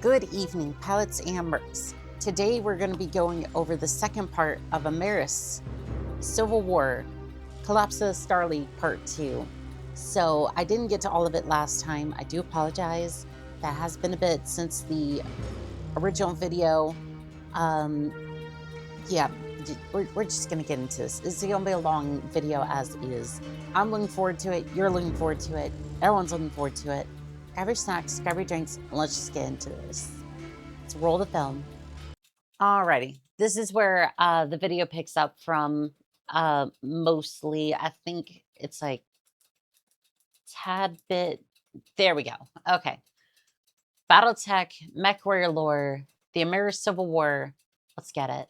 Good evening, pilots and mercs. Today we're going to be going over the second part of Amaris Civil War, Collapse of the Star League Part 2. So I didn't get to all of it last time. I do apologize. That has been a bit since the original video. Yeah, we're just going to get into this. It's going to be a long video as is. I'm looking forward to it. You're looking forward to it. Everyone's looking forward to it. Grab your snacks, grab your drinks, and let's just get into this. Let's roll the film. Alrighty, this is where the video picks up from. Mostly, I think it's like tad bit. There we go. Okay. Battletech, Mechwarrior lore, the Amaris Civil War. Let's get it.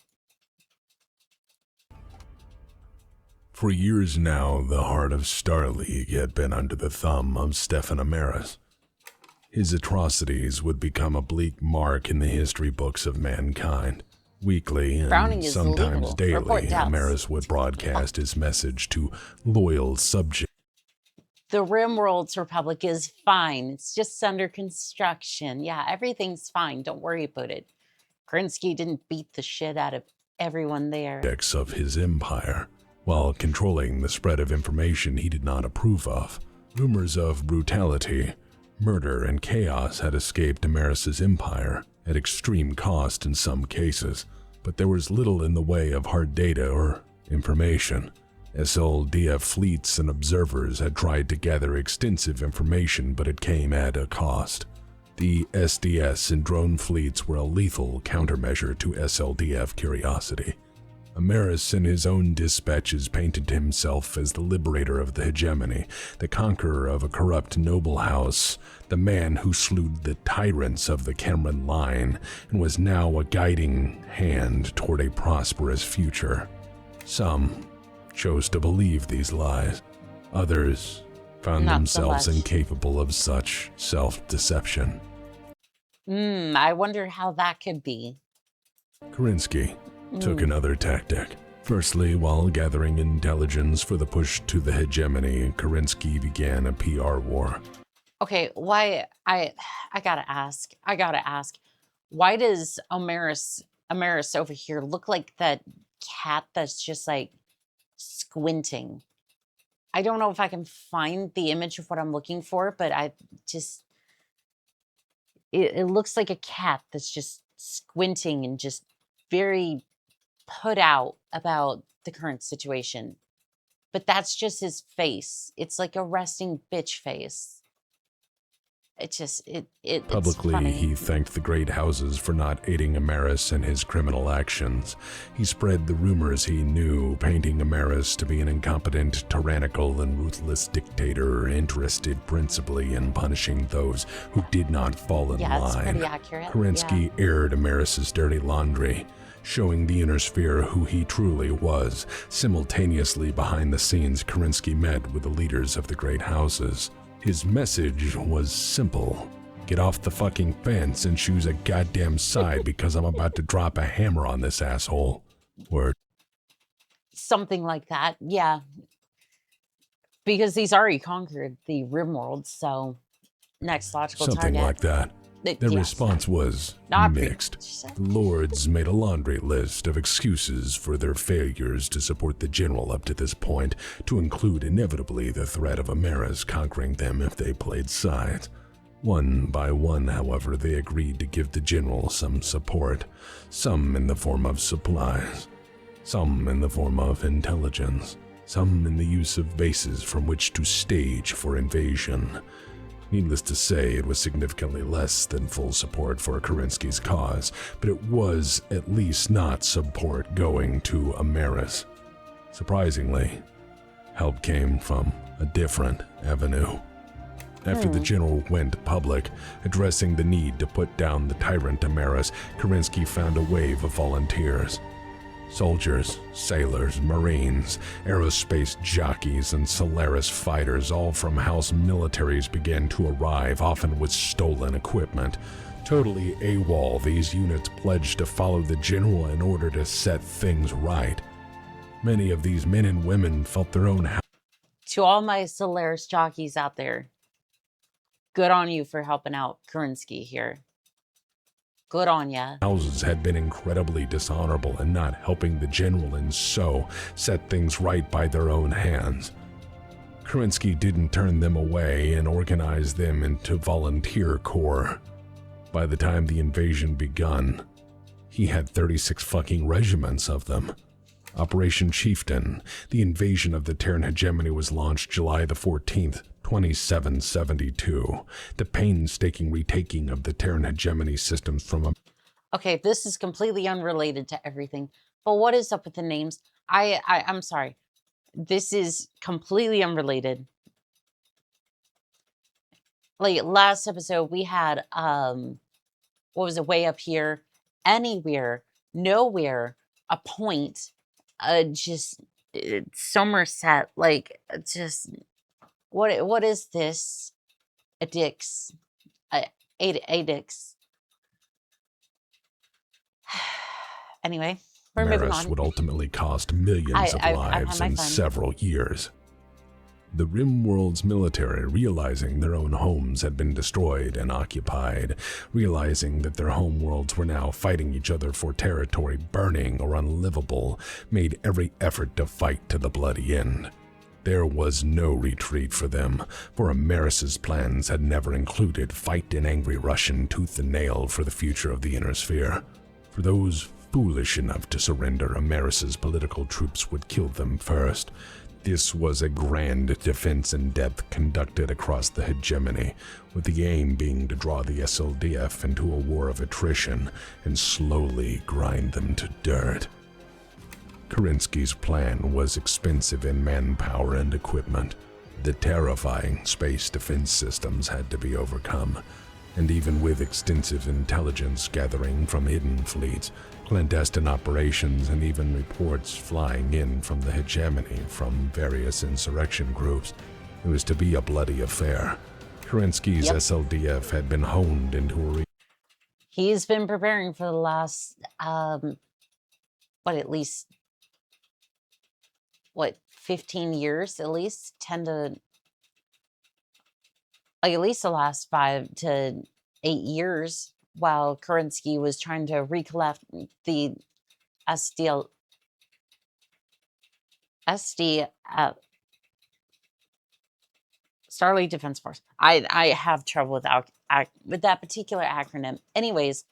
For years now, the heart of Star League had been under the thumb of Stefan Amaris. His atrocities would become a bleak mark in the history books of mankind. Weekly and sometimes daily, Amaris would broadcast his message to loyal subjects. The Rimworld's Republic is fine. It's just under construction. Yeah, everything's fine. Don't worry about it. Krinsky didn't beat the shit out of everyone there. Of his empire, while controlling the spread of information he did not approve of. Rumors of brutality, murder, and chaos had escaped Amaris' empire, at extreme cost in some cases, but there was little in the way of hard data or information. SLDF fleets and observers had tried to gather extensive information, but it came at a cost. The SDS and drone fleets were a lethal countermeasure to SLDF curiosity. Amaris in his own dispatches painted himself as the liberator of the hegemony, the conqueror of a corrupt noble house, the man who slew the tyrants of the Cameron line, and was now a guiding hand toward a prosperous future. Some chose to believe these lies. Others found themselves incapable of such self-deception. I wonder how that could be. Krinsky took another tactic. Firstly, while gathering intelligence for the push to the hegemony, Krinsky began a PR war. Okay, why I gotta ask, why does Amaris over here look like that cat that's just like squinting? I don't know if I can find the image of what I'm looking for, but it looks like a cat that's just squinting and just very put out about the current situation. But that's just his face. It's like a resting bitch face. Publicly, he thanked the great houses for not aiding Amaris in his criminal actions. He spread the rumors he knew, painting Amaris to be an incompetent, tyrannical, and ruthless dictator interested principally in punishing those who did not fall in line. That's pretty accurate. Krinsky aired Amaris' dirty laundry, showing the inner sphere who he truly was. Simultaneously behind the scenes, Krinsky met with the leaders of the great houses. His message was simple. Get off the fucking fence and choose a goddamn side because I'm about to drop a hammer on this asshole. Word. Something like that, yeah. Because he's already conquered the Rimworld, so next logical target. Something like that. Their response was mixed. The lords made a laundry list of excuses for their failures to support the general up to this point, to include inevitably the threat of Amaris conquering them if they played sides. One by one, however, they agreed to give the general some support, some in the form of supplies, some in the form of intelligence, some in the use of bases from which to stage for invasion. Needless to say, it was significantly less than full support for Krinsky's cause, but it was at least not support going to Amaris. Surprisingly, help came from a different avenue. After the general went public, addressing the need to put down the tyrant Amaris, Krinsky found a wave of volunteers. Soldiers, sailors, marines, aerospace jockeys, and Solaris fighters, all from house militaries, began to arrive, often with stolen equipment. Totally AWOL, these units pledged to follow the general in order to set things right. Many of these men and women felt their own To all my Solaris jockeys out there, good on you for helping out Krinsky here. Good on ya. Houses had been incredibly dishonorable in not helping the general and so set things right by their own hands. Kerensky didn't turn them away and organized them into volunteer corps. By the time the invasion begun, he had 36 fucking regiments of them. Operation Chieftain, the invasion of the Terran hegemony, was launched July the 14th, 2772. The painstaking retaking of the Terran hegemony systems from Okay, this is completely unrelated to everything, but what is up with the names? I'm sorry. This is completely unrelated. Like last episode, we had what was it? Way up here, anywhere, nowhere, a point, just Somerset. Like just what is this? Adix, Adix. Anyway, we're moving Amaris on. would ultimately cost millions of lives and several years. The RimWorld's military, realizing their own homes had been destroyed and occupied, realizing that their homeworlds were now fighting each other for territory burning or unlivable, made every effort to fight to the bloody end. There was no retreat for them, for Amaris's plans had never included fight an angry Russian tooth and nail for the future of the Inner Sphere. For those foolish enough to surrender, Amaris's political troops would kill them first. This was a grand defense in depth conducted across the hegemony, with the aim being to draw the SLDF into a war of attrition and slowly grind them to dirt. Kerensky's plan was expensive in manpower and equipment. The terrifying space defense systems had to be overcome, and even with extensive intelligence gathering from hidden fleets, clandestine operations, and even reports flying in from the hegemony from various insurrection groups, it was to be a bloody affair. Kerensky's SLDF had been honed into a... He's been preparing for the last, at least, 15 years, at least? 10 to... Like, at least the last 5 to 8 years, while Kerensky was trying to recollect the SD Starlight Defense Force. I have trouble with that particular acronym. Anyways,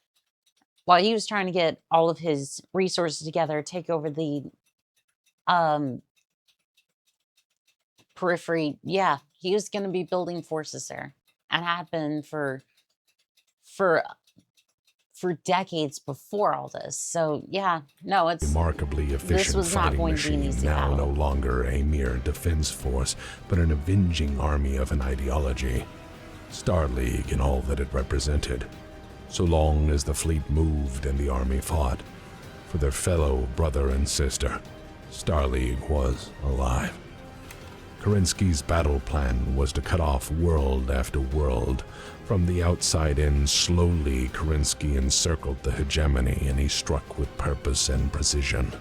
while he was trying to get all of his resources together, take over the periphery, yeah, he was going to be building forces there, and had been for decades before all this. So yeah, no, it's remarkably efficient fighting machine, now no longer a mere defense force, but an avenging army of an ideology. Star League and all that it represented. So long as the fleet moved and the army fought for their fellow brother and sister, Star League was alive. Kerensky's battle plan was to cut off world after world. From the outside in, slowly Kerensky encircled the hegemony, and he struck with purpose and precision.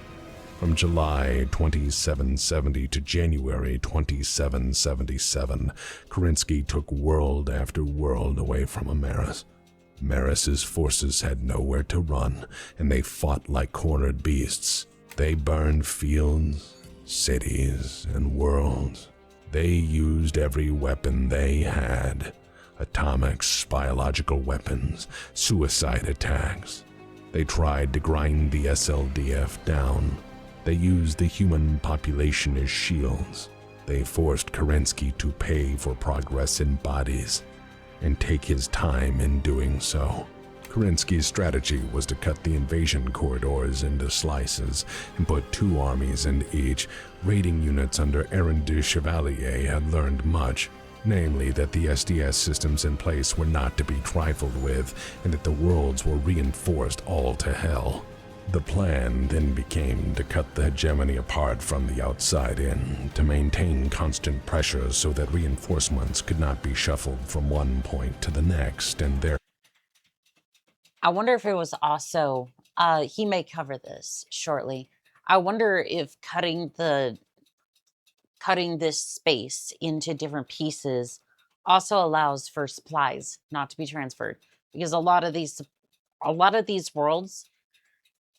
From July 2770 to January 2777, Kerensky took world after world away from Amaris. Amaris's forces had nowhere to run, and they fought like cornered beasts. They burned fields, cities, and worlds. They used every weapon they had. Atomics, biological weapons, suicide attacks. They tried to grind the SLDF down. They used the human population as shields. They forced Kerensky to pay for progress in bodies, and take his time in doing so. Kerensky's strategy was to cut the invasion corridors into slices and put 2 armies in each. Raiding units under Aaron de Chevalier had learned much, namely that the SDS systems in place were not to be trifled with, and that the worlds were reinforced all to hell. The plan then became to cut the hegemony apart from the outside in, to maintain constant pressure so that reinforcements could not be shuffled from one point to the next, and there... I wonder if it was also, he may cover this shortly. I wonder if cutting this space into different pieces also allows for supplies not to be transferred, because a lot of these a lot of these worlds,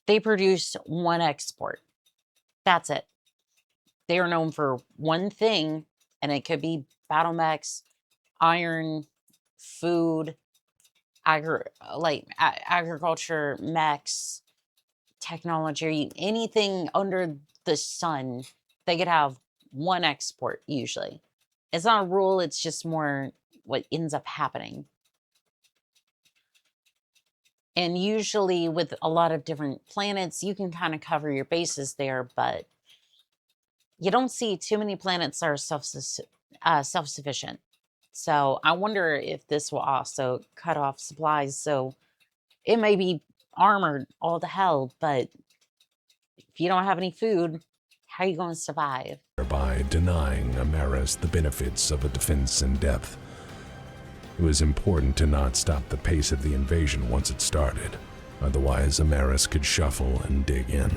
they produce one export. That's it. They are known for one thing, and it could be battle mechs, iron, food, agriculture, mechs, technology, anything under the sun. They could have one export usually. It's not a rule, it's just more what ends up happening. And usually with a lot of different planets, you can kind of cover your bases there, but you don't see too many planets that are self-sufficient. So I wonder if this will also cut off supplies. So it may be armored all to hell, but if you don't have any food, how are you going to survive? By denying Amaris the benefits of a defense in depth. It was important to not stop the pace of the invasion once it started. Otherwise, Amaris could shuffle and dig in.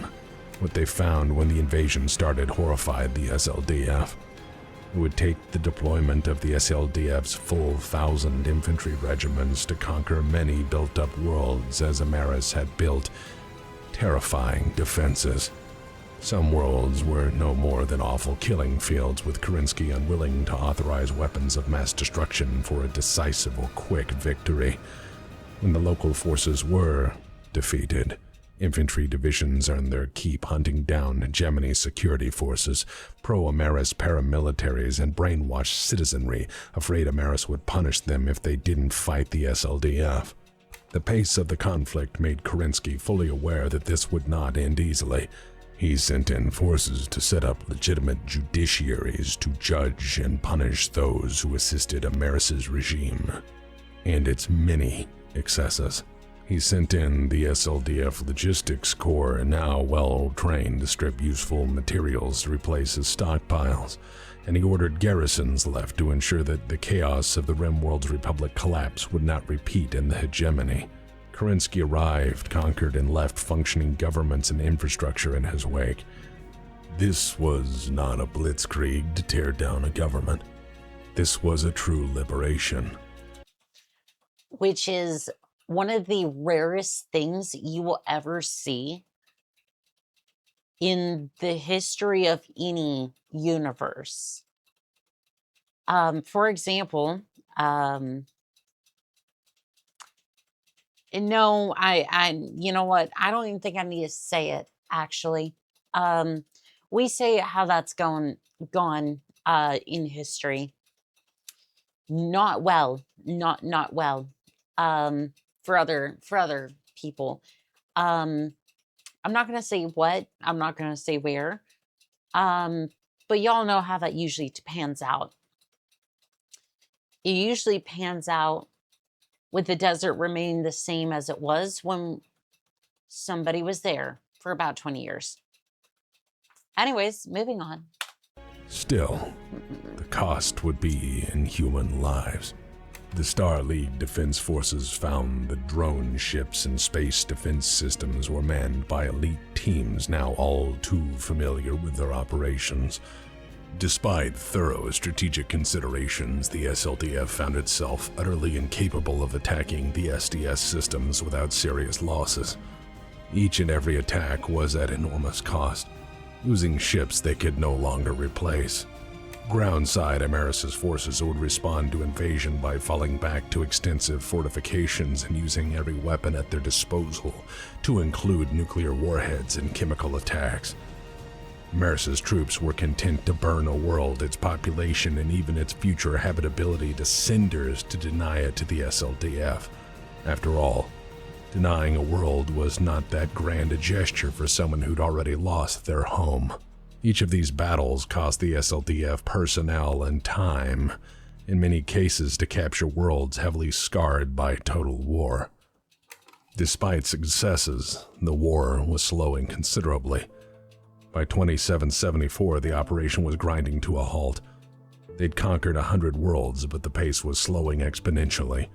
What they found when the invasion started horrified the SLDF. It would take the deployment of the SLDF's full 1,000 infantry regiments to conquer many built-up worlds as Amaris had built terrifying defenses. Some worlds were no more than awful killing fields, with Kerensky unwilling to authorize weapons of mass destruction for a decisive or quick victory. When the local forces were defeated, infantry divisions earned their keep hunting down hegemony security forces, pro-Amaris paramilitaries, and brainwashed citizenry, afraid Amaris would punish them if they didn't fight the SLDF. The pace of the conflict made Kerensky fully aware that this would not end easily. He sent in forces to set up legitimate judiciaries to judge and punish those who assisted Amaris' regime and its many excesses. He sent in the SLDF Logistics Corps, now well trained to strip useful materials to replace his stockpiles, and he ordered garrisons left to ensure that the chaos of the Rimworld's Republic collapse would not repeat in the hegemony. Kerensky arrived, conquered, and left functioning governments and infrastructure in his wake. This was not a blitzkrieg to tear down a government. This was a true liberation. Which is one of the rarest things you will ever see in the history of any universe. For example, no, you know what? I don't even think I need to say it, actually. We say how that's gone in history. Not well, not well. For other people. I'm not going to say what, I'm not going to say where. But y'all know how that usually pans out. It usually pans out with the desert remaining the same as it was when somebody was there for about 20 years. Anyways, moving on. Still, the cost would be in human lives. The Star League Defense Forces found the drone ships and space defense systems were manned by elite teams now all too familiar with their operations. Despite thorough strategic considerations, the SLDF found itself utterly incapable of attacking the SDS systems without serious losses. Each and every attack was at enormous cost, losing ships they could no longer replace. Groundside Amaris' forces would respond to invasion by falling back to extensive fortifications and using every weapon at their disposal, to include nuclear warheads and chemical attacks. Amaris' troops were content to burn a world, its population, and even its future habitability to cinders to deny it to the SLDF. After all, denying a world was not that grand a gesture for someone who'd already lost their home. Each of these battles cost the SLDF personnel and time, in many cases to capture worlds heavily scarred by total war. Despite successes, the war was slowing considerably. By 2774, the operation was grinding to a halt. They'd conquered 100 worlds, but the pace was slowing exponentially.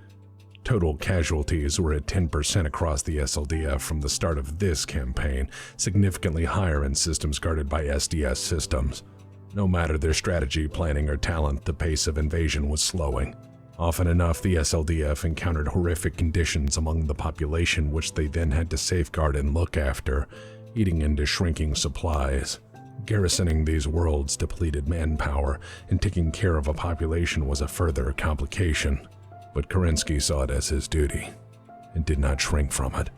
Total casualties were at 10% across the SLDF from the start of this campaign, significantly higher in systems guarded by SDS systems. No matter their strategy, planning, or talent, the pace of invasion was slowing. Often enough, the SLDF encountered horrific conditions among the population which they then had to safeguard and look after, eating into shrinking supplies. Garrisoning these worlds depleted manpower, and taking care of a population was a further complication. But Kerensky saw it as his duty, and did not shrink from it.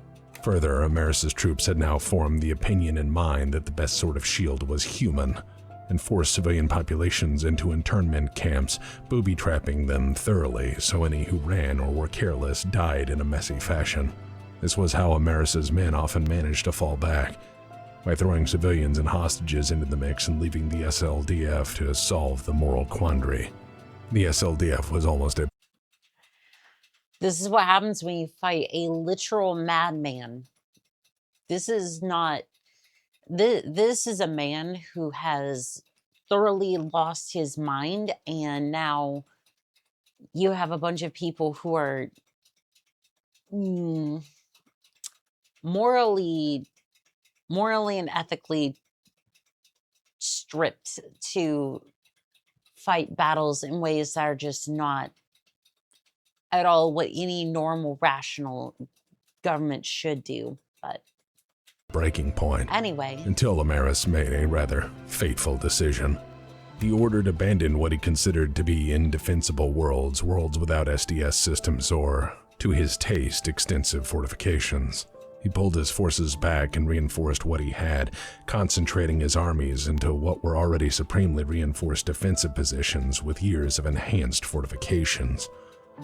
Further, Amaris' troops had now formed the opinion in mind that the best sort of shield was human, and forced civilian populations into internment camps, booby-trapping them thoroughly so any who ran or were careless died in a messy fashion. This was how Amaris' men often managed to fall back, by throwing civilians and hostages into the mix and leaving the SLDF to solve the moral quandary. The SLDF was almost a... This is what happens when you fight a literal madman. This is not... This is a man who has thoroughly lost his mind, and now you have a bunch of people who are morally and ethically stripped to fight battles in ways that are just not at all what any normal, rational government should do. But breaking point. Anyway. Until Amaris made a rather fateful decision. He ordered abandon what he considered to be indefensible worlds without SDS systems or, to his taste, extensive fortifications. He pulled his forces back and reinforced what he had, concentrating his armies into what were already supremely reinforced defensive positions with years of enhanced fortifications.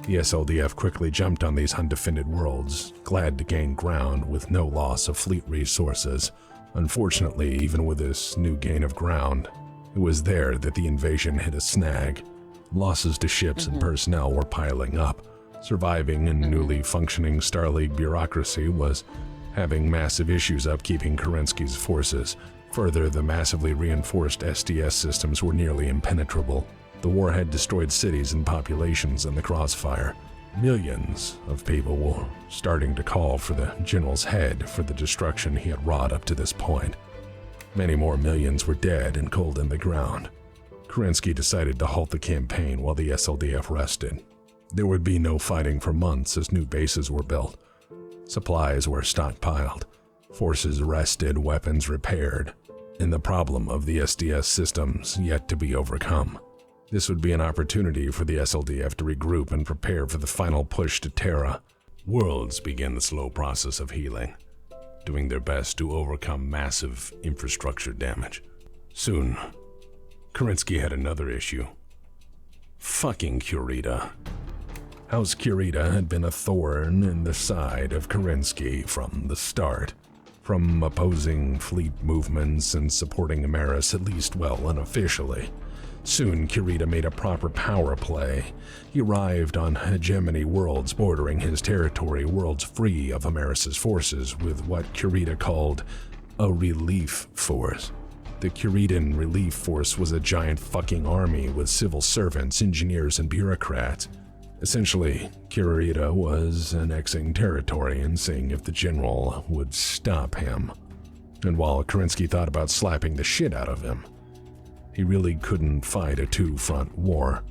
The SLDF quickly jumped on these undefended worlds, glad to gain ground with no loss of fleet resources. Unfortunately, even with this new gain of ground, it was there that the invasion hit a snag. Losses to ships and personnel were piling up. Surviving in newly functioning Star League bureaucracy was having massive issues upkeeping Kerensky's forces. Further, the massively reinforced SDS systems were nearly impenetrable. The war had destroyed cities and populations in the crossfire. Millions of people were starting to call for the general's head for the destruction he had wrought up to this point. Many more millions were dead and cold in the ground. Kerensky decided to halt the campaign while the SLDF rested. There would be no fighting for months as new bases were built. Supplies were stockpiled, forces rested, weapons repaired, and the problem of the SDS systems yet to be overcome. This would be an opportunity for the SLDF to regroup and prepare for the final push to Terra. Worlds began the slow process of healing, doing their best to overcome massive infrastructure damage. Soon, Kerensky had another issue. Fucking Kurita. House Kurita had been a thorn in the side of Kerensky from the start. From opposing fleet movements and supporting Amaris, at least well unofficially. Soon, Kurita made a proper power play. He arrived on hegemony worlds bordering his territory, worlds free of Amaris' forces, with what Kurita called a relief force. The Kuritan relief force was a giant fucking army with civil servants, engineers, and bureaucrats. Essentially, Kurita was annexing territory and seeing if the general would stop him. And while Kerensky thought about slapping the shit out of him, he really couldn't fight a two-front war.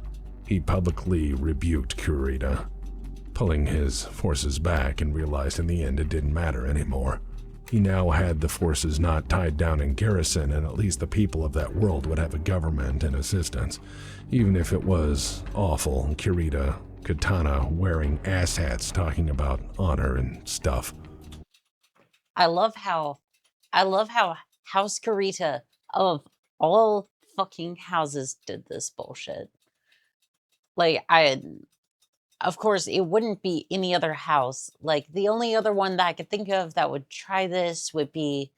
He publicly rebuked Kurita, pulling his forces back, and realized in the end it didn't matter anymore. He now had the forces not tied down in garrison, and at least the people of that world would have a government and assistance. Even if it was awful, Kurita, Katana wearing asshats talking about honor and stuff. I love how House Kurita of all fucking houses did this bullshit. Like, of course, it wouldn't be any other house. Like, the only other one that I could think of that would try this would be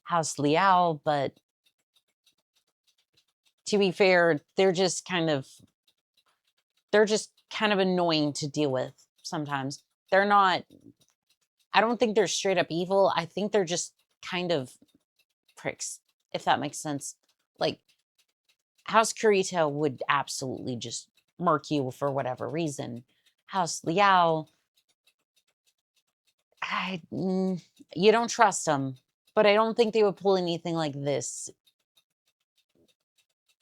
House Liao, but to be fair, they're just kind of annoying to deal with sometimes. They're not, I don't think they're straight up evil. I think they're just kind of pricks, if that makes sense. Like, House Kurita would absolutely just murk you for whatever reason. House Liao, you don't trust them, but I don't think they would pull anything like this.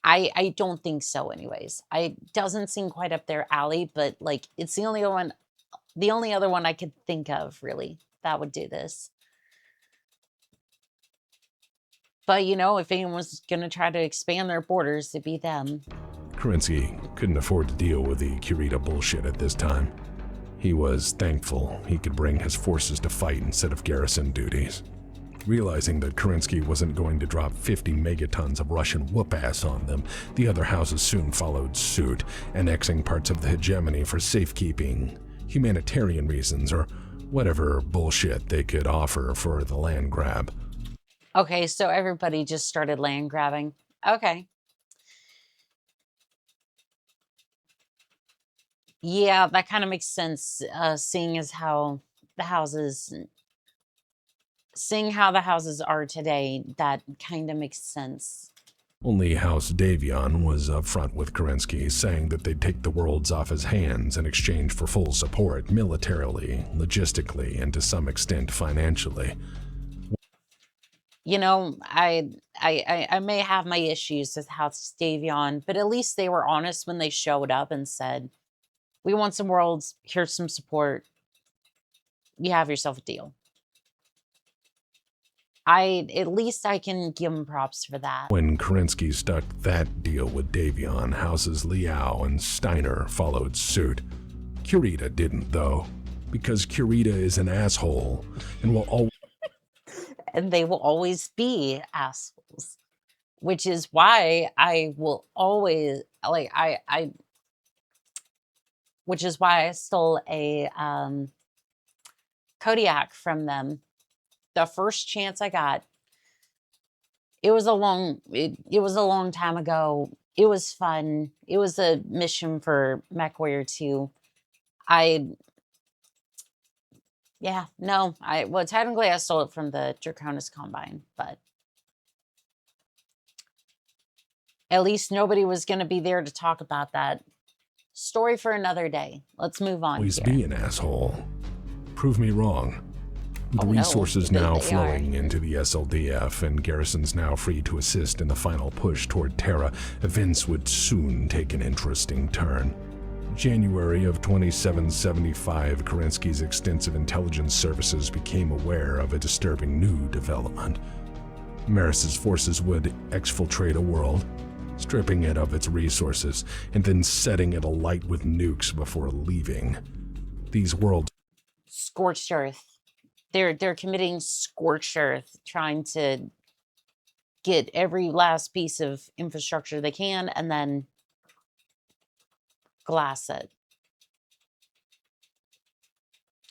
I don't think so anyways. I doesn't seem quite up their alley, but like it's the only other one I could think of really that would do this. But you know, if anyone's gonna try to expand their borders, it'd be them. Kerensky couldn't afford to deal with the Kurita bullshit at this time. He was thankful he could bring his forces to fight instead of garrison duties. Realizing that Kerensky wasn't going to drop 50 megatons of Russian whoop-ass on them, the other houses soon followed suit, annexing parts of the hegemony for safekeeping, humanitarian reasons, or whatever bullshit they could offer for the land grab. Okay, so everybody just started land grabbing. Okay. Yeah, that kind of makes sense, seeing how the houses are today. That kind of makes sense. Only House Davion was upfront with Kerensky, saying that they'd take the worlds off his hands in exchange for full support militarily, logistically, and to some extent financially. You know, I may have my issues with House Davion, but at least they were honest when they showed up and said, we want some worlds, here's some support. You have yourself a deal. At least I can give him props for that. When Kerensky stuck that deal with Davion, houses Liao and Steiner followed suit. Kurita didn't, though, because Kurita is an asshole and will always... And they will always be assholes, which is why I will always, like, which is why I stole a Kodiak from them. The first chance I got. It was a long time ago. It was fun. It was a mission for Mechwarrior 2. Well, technically I stole it from the Draconis Combine, but at least nobody was going to be there to talk about that. Story for another day. Let's move on. Always be an asshole. Prove me wrong. With resources now flowing into the SLDF and garrisons now free to assist in the final push toward Terra, events would soon take an interesting turn. January of 2775, Kerensky's extensive intelligence services became aware of a disturbing new development. Amaris's forces would exfiltrate a world, stripping it of its resources, and then setting it alight with nukes before leaving. These worlds... Scorched Earth. They're committing scorched earth, trying to get every last piece of infrastructure they can and then glass it.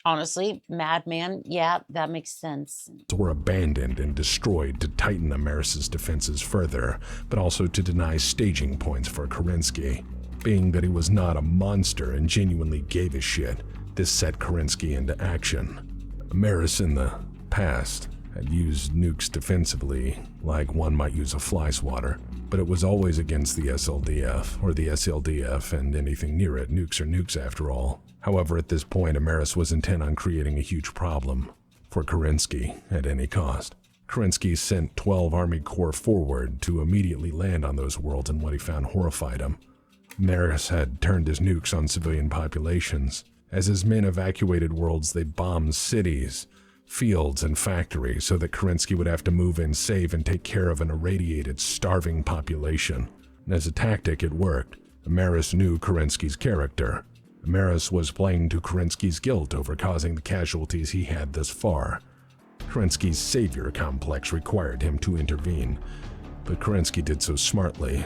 Honestly, madman, yeah, that makes sense. Were abandoned and destroyed to tighten Amaris's defenses further, but also to deny staging points for Kerensky. Being that he was not a monster and genuinely gave a shit, this set Kerensky into action. Amaris in the past had used nukes defensively, like one might use a fly swatter, but it was always against the SLDF, or the SLDF and anything near it. Nukes are nukes after all. However, at this point, Amaris was intent on creating a huge problem for Kerensky at any cost. Kerensky sent 12 Army Corps forward to immediately land on those worlds, and what he found horrified him. Amaris had turned his nukes on civilian populations. As his men evacuated worlds, they bombed cities, fields, and factories so that Kerensky would have to move in, save, and take care of an irradiated, starving population. And as a tactic, it worked. Amaris knew Kerensky's character. Amaris was playing to Kerensky's guilt over causing the casualties he had thus far. Kerensky's savior complex required him to intervene, but Kerensky did so smartly.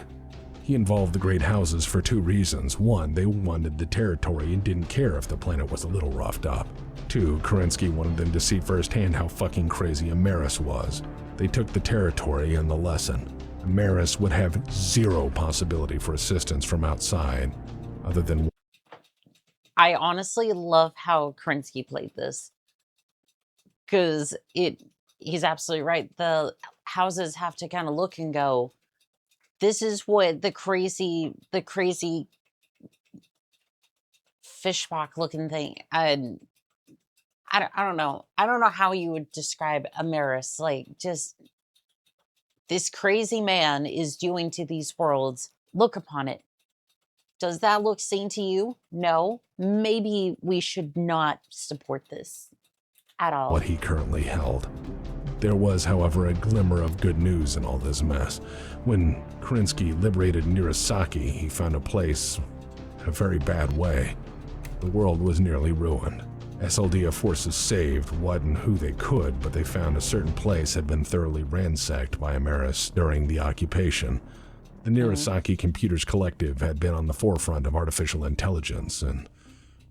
He involved the great houses for two reasons. One, they wanted the territory and didn't care if the planet was a little roughed up. Two, Kerensky wanted them to see firsthand how fucking crazy Amaris was. They took the territory and the lesson. Amaris would have zero possibility for assistance from outside, other than... I honestly love how Kerensky played this. Because he's absolutely right. The houses have to kind of look and go, this is what the crazy fishbach looking thing. I don't know. I don't know how you would describe Amaris. Like, just this crazy man is doing to these worlds. Look upon it. Does that look sane to you? No. Maybe we should not support this at all. What he currently held. There was, however, a glimmer of good news in all this mess. When Kerensky liberated Nirasaki, he found a place a very bad way. The world was nearly ruined. SLDF forces saved what and who they could, but they found a certain place had been thoroughly ransacked by Amaris during the occupation. The Nirasaki Computers Collective had been on the forefront of artificial intelligence, and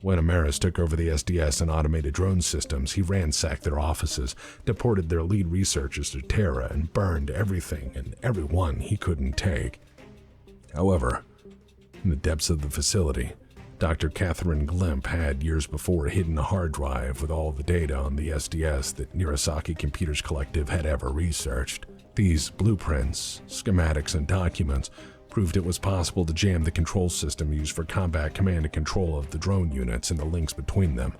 when Amaris took over the SDS and automated drone systems, he ransacked their offices, deported their lead researchers to Terra, and burned everything and everyone he couldn't take. However, in the depths of the facility, Dr. Catherine Glimp had years before hidden a hard drive with all the data on the SDS that Nirasaki Computers Collective had ever researched. These blueprints, schematics, and documents proved it was possible to jam the control system used for combat command and control of the drone units and the links between them.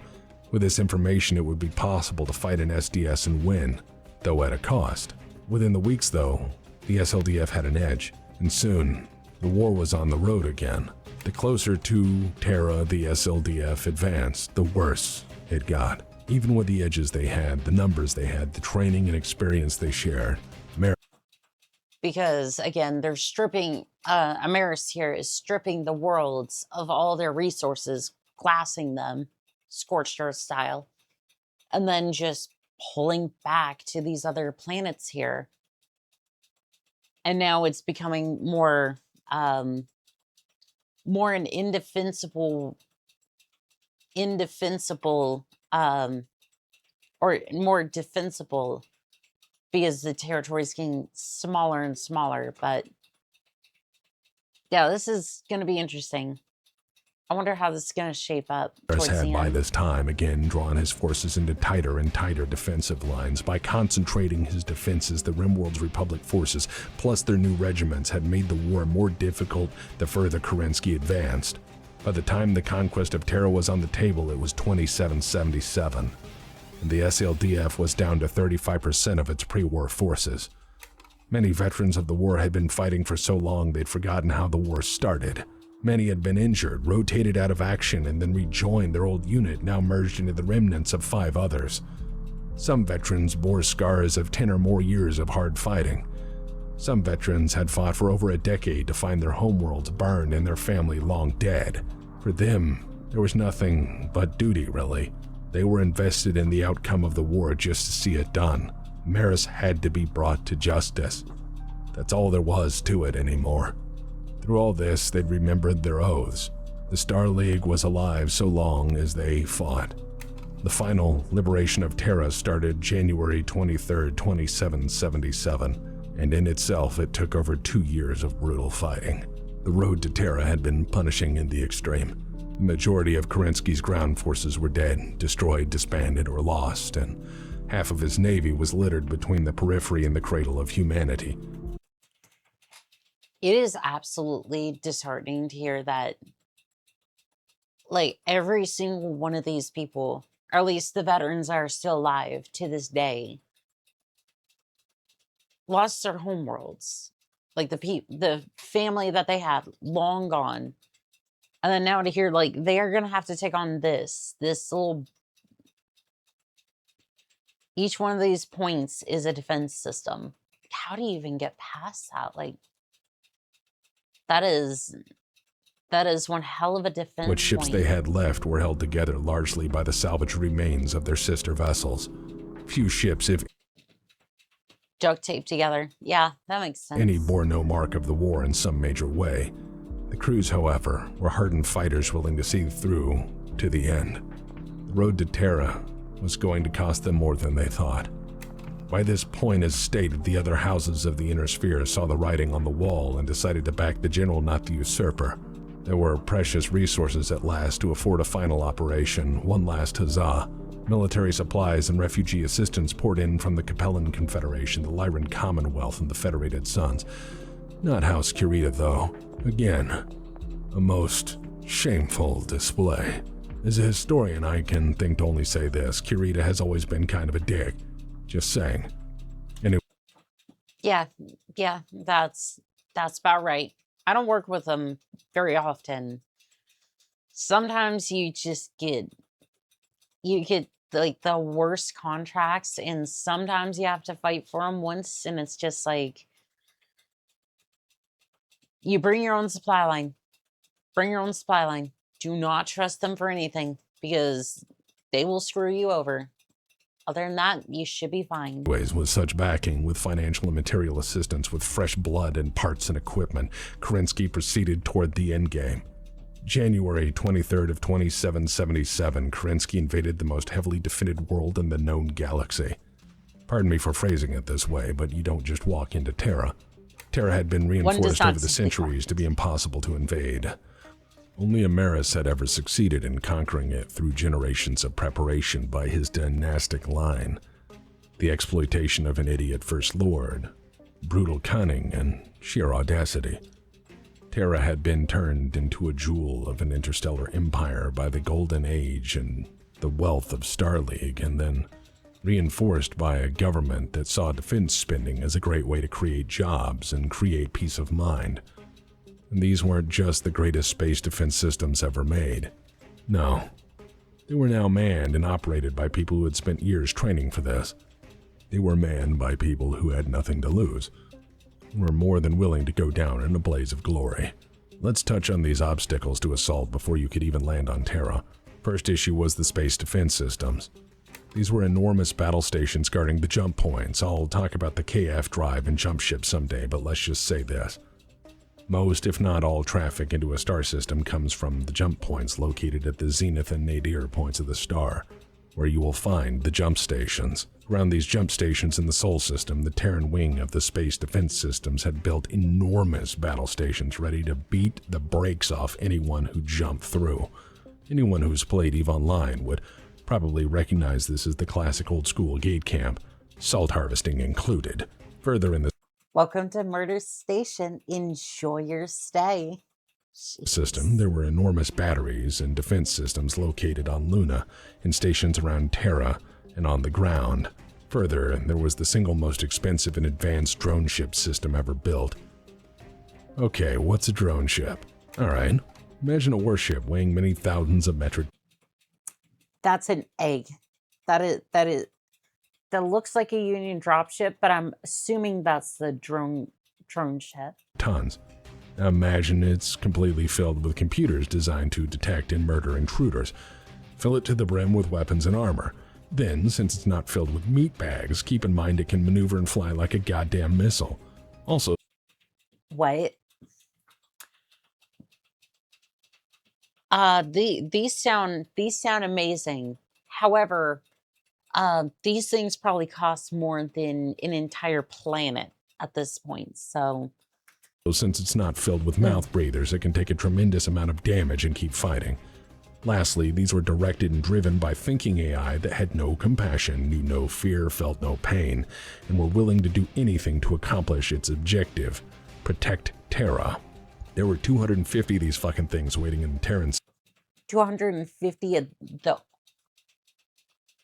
With this information, it would be possible to fight an SDS and win, though at a cost. Within the weeks, though, the SLDF had an edge, and soon, the war was on the road again. The closer to Terra the SLDF advanced, the worse it got. Even with the edges they had, the numbers they had, the training and experience they shared. Because, again, they're stripping, Amaris here is stripping the worlds of all their resources, glassing them, scorched earth style, and then just pulling back to these other planets here. And now it's becoming more an indefensible, or more defensible, because the territory is getting smaller and smaller. But yeah, this is going to be interesting. I wonder how this is going to shape up towards the end. By this time again drawn his forces into tighter and tighter defensive lines. By concentrating his defenses, the Rimworld's Republic forces, plus their new regiments, had made the war more difficult the further Kerensky advanced. By the time the conquest of Terra was on the table, it was 2777. And the SLDF was down to 35% of its pre-war forces. Many veterans of the war had been fighting for so long they'd forgotten how the war started. Many had been injured, rotated out of action, and then rejoined their old unit, now merged into the remnants of 5 others. Some veterans bore scars of 10 or more years of hard fighting. Some veterans had fought for over a decade to find their homeworlds burned and their family long dead. For them, there was nothing but duty, really. They were invested in the outcome of the war just to see it done. Amaris had to be brought to justice. That's all there was to it anymore. Through all this, they'd remembered their oaths. The Star League was alive so long as they fought. The final liberation of Terra started January 23, 2777, and in itself it took over 2 years of brutal fighting. The road to Terra had been punishing in the extreme. The majority of Kerensky's ground forces were dead, destroyed, disbanded, or lost, and half of his navy was littered between the periphery and the cradle of humanity. It is absolutely disheartening to hear that, like, every single one of these people, or at least the veterans are still alive to this day, lost their homeworlds. Like, the family that they had, long gone. And then now to hear, like, they are going to have to take on this little... Each one of these points is a defense system. How do you even get past that? Like, that is one hell of a defense What ships they had left were held together largely by the salvaged remains of their sister vessels. Few ships, if duct taped together. Yeah, that makes sense. any, bore no mark of the war in some major way. The crews, however, were hardened fighters willing to see through to the end. The road to Terra was going to cost them more than they thought. By this point, as stated, the other houses of the Inner Sphere saw the writing on the wall and decided to back the general, not the usurper. There were precious resources at last to afford a final operation, one last huzzah. Military supplies and refugee assistance poured in from the Capellan Confederation, the Lyran Commonwealth, and the Federated Sons. Not House Kurita, though. Again, a most shameful display. As a historian, I can think to only say this: Kurita has always been kind of a dick. Just saying. Anyway. Yeah, yeah, that's about right. I don't work with them very often. Sometimes you just get like the worst contracts, and sometimes you have to fight for them once, and it's just like you bring your own supply line. Bring your own supply line. Do not trust them for anything because they will screw you over. Other than that, you should be fine. Anyways, with such backing, with financial and material assistance, with fresh blood and parts and equipment, Kerensky proceeded toward the endgame. January 23rd of 2777, Kerensky invaded the most heavily defended world in the known galaxy. Pardon me for phrasing it this way, but you don't just walk into Terra. Terra had been reinforced over the centuries to be impossible to invade. Only Amaris had ever succeeded in conquering it through generations of preparation by his dynastic line. The exploitation of an idiot First Lord, brutal cunning, and sheer audacity. Terra had been turned into a jewel of an interstellar empire by the Golden Age and the wealth of Star League, and then reinforced by a government that saw defense spending as a great way to create jobs and create peace of mind. And these weren't just the greatest space defense systems ever made. No, they were now manned and operated by people who had spent years training for this. They were manned by people who had nothing to lose, and were more than willing to go down in a blaze of glory. Let's touch on these obstacles to assault before you could even land on Terra. First issue was the space defense systems. These were enormous battle stations guarding the jump points. I'll talk about the KF drive and jump ship someday, but let's just say this. Most, if not all, traffic into a star system comes from the jump points located at the zenith and nadir points of the star, where you will find the jump stations. Around these jump stations in the Sol system, the Terran wing of the space defense systems had built enormous battle stations ready to beat the brakes off anyone who jumped through. Anyone who's played EVE Online would probably recognize this as the classic old-school gate camp, salt harvesting included. Further in the Welcome to Murder Station. Enjoy your stay. system, there were enormous batteries and defense systems located on Luna, in stations around Terra, and on the ground. Further, there was the single most expensive and advanced drone ship system ever built. Okay, what's a drone ship? Alright, imagine a warship weighing many thousands of metric. That's an egg. That looks like a Union dropship, but I'm assuming that's the drone ship. Tons. Now imagine it's completely filled with computers designed to detect and murder intruders. Fill it to the brim with weapons and armor. Then, since it's not filled with meat bags, keep in mind it can maneuver and fly like a goddamn missile. Also, what? These sound amazing. However, these things probably cost more than an entire planet at this point, so... Since it's not filled with mouth breathers, it can take a tremendous amount of damage and keep fighting. Lastly, these were directed and driven by thinking AI that had no compassion, knew no fear, felt no pain, and were willing to do anything to accomplish its objective, protect Terra. There were 250 of these fucking things waiting in the Terran... 250 of the...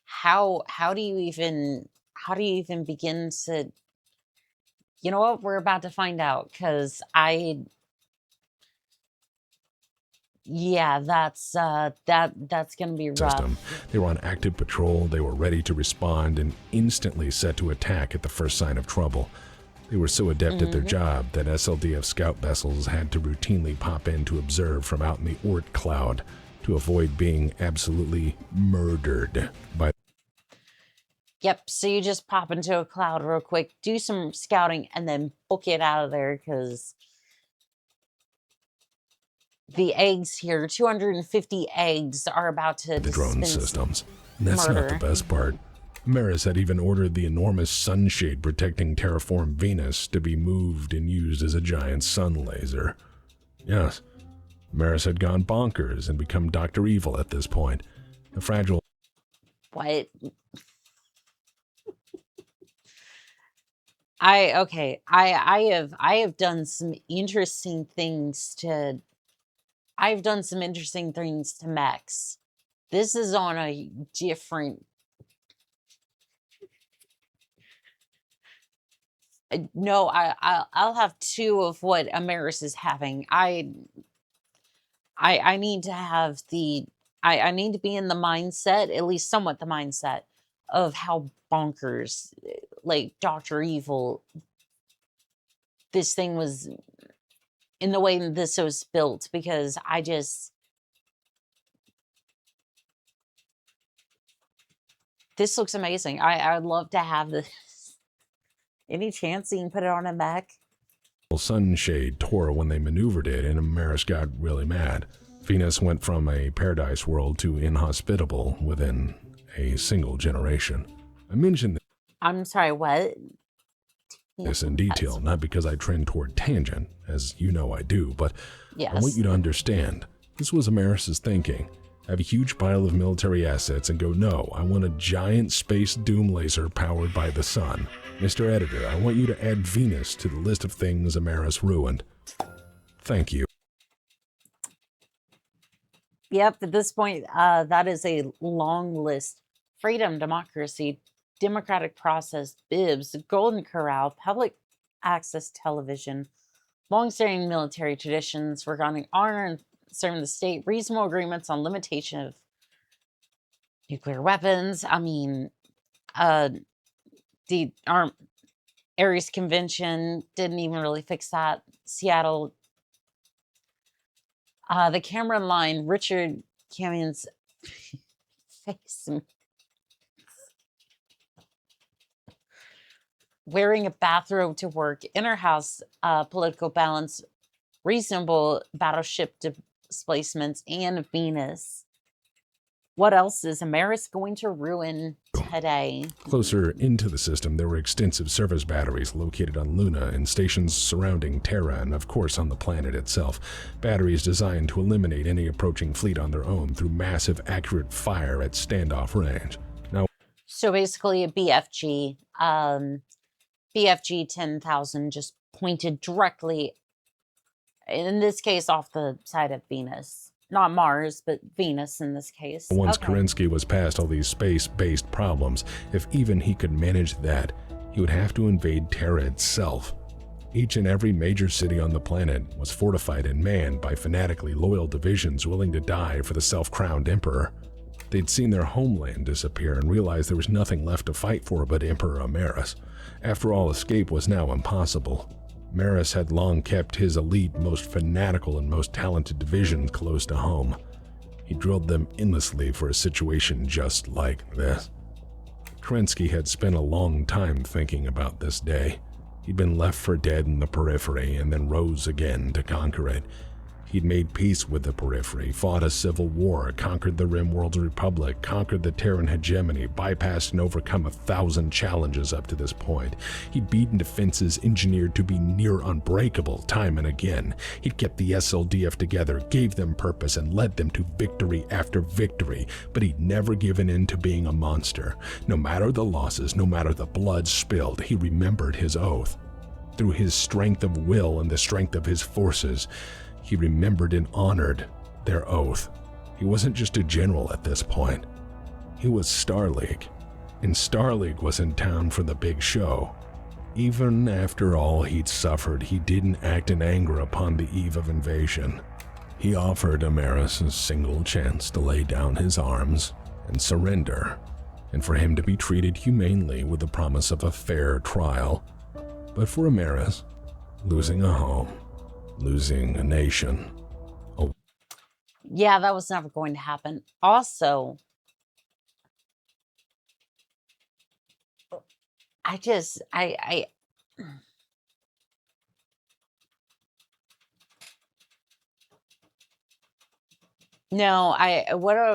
How do you even begin to... You know what? We're about to find out, because yeah, that's gonna be rough. System. They were on active patrol, they were ready to respond, and instantly set to attack at the first sign of trouble. They were so adept at their job that SLDF scout vessels had to routinely pop in to observe from out in the Oort cloud to avoid being absolutely murdered by... Yep, so you just pop into a cloud real quick, do some scouting, and then book it out of there, because the eggs here, 250 eggs, are about to the drone systems. And that's murder. Not the best part. Amaris had even ordered the enormous sunshade protecting terraform Venus to be moved and used as a giant sun laser. Yes, Amaris had gone bonkers and become Dr. Evil at this point. The fragile... What? I have done some interesting things to... I've done some interesting things to mechs. This is on a different... No, I'll have 2 of what Amaris is having. I need to have I need to be in the mindset, at least somewhat the mindset, of how bonkers, like Dr. Evil, this thing was, in the way that this was built, because this looks amazing. I'd love to have this. Any chance you can put it on a mech? Sunshade tore when they maneuvered it, and Amaris got really mad. Venus went from a paradise world to inhospitable within a single generation. I mentioned I'm sorry, what? this in detail, not because I trend toward tangent, as you know I do, but yes. I want you to understand, this was Amaris' thinking. Have a huge pile of military assets and go, no, I want a giant space doom laser powered by the sun. Mr. Editor, I want you to add Venus to the list of things Amaris ruined. Thank you. Yep, at this point, that is a long list. Freedom, democracy, democratic process, bibs, golden corral, public access television, long-standing military traditions regarding honor and serving the state, reasonable agreements on limitation of nuclear weapons. I mean, the Ares Convention didn't even really fix that. Seattle, the Cameron line, Richard Cameron's face, wearing a bathrobe to work, inner house political balance, reasonable battleship displacements, and Venus. What else is Amaris going to ruin today? Closer into the system, there were extensive service batteries located on Luna and stations surrounding Terra and, of course, on the planet itself. Batteries designed to eliminate any approaching fleet on their own through massive, accurate fire at standoff range. Now, so basically a BFG, BFG 10,000 just pointed directly, in this case, off the side of Venus. Not Mars, but Venus in this case. Once Kerensky was past all these space-based problems, if even he could manage that, he would have to invade Terra itself. Each and every major city on the planet was fortified and manned by fanatically loyal divisions willing to die for the self-crowned emperor. They'd seen their homeland disappear and realized there was nothing left to fight for but Emperor Amaris. After all, escape was now impossible. Amaris had long kept his elite, most fanatical, and most talented divisions close to home. He drilled them endlessly for a situation just like this. Kerensky had spent a long time thinking about this day. He'd been left for dead in the periphery and then rose again to conquer it. He'd made peace with the periphery, fought a civil war, conquered the Rimworld's republic, conquered the Terran hegemony, bypassed and overcome 1,000 challenges up to this point. He'd beaten defenses engineered to be near unbreakable time and again. He'd kept the SLDF together, gave them purpose, and led them to victory after victory, but he'd never given in to being a monster. No matter the losses, no matter the blood spilled, he remembered his oath. Through his strength of will and the strength of his forces, he remembered and honored their oath. He wasn't just a general at this point. He was Starleague, and Starleague was in town for the big show. Even after all he'd suffered, he didn't act in anger upon the eve of invasion. He offered Amaris a single chance to lay down his arms and surrender, and for him to be treated humanely with the promise of a fair trial. But for Amaris, losing a home, losing a nation. Oh. Yeah, that was never going to happen. Also, what I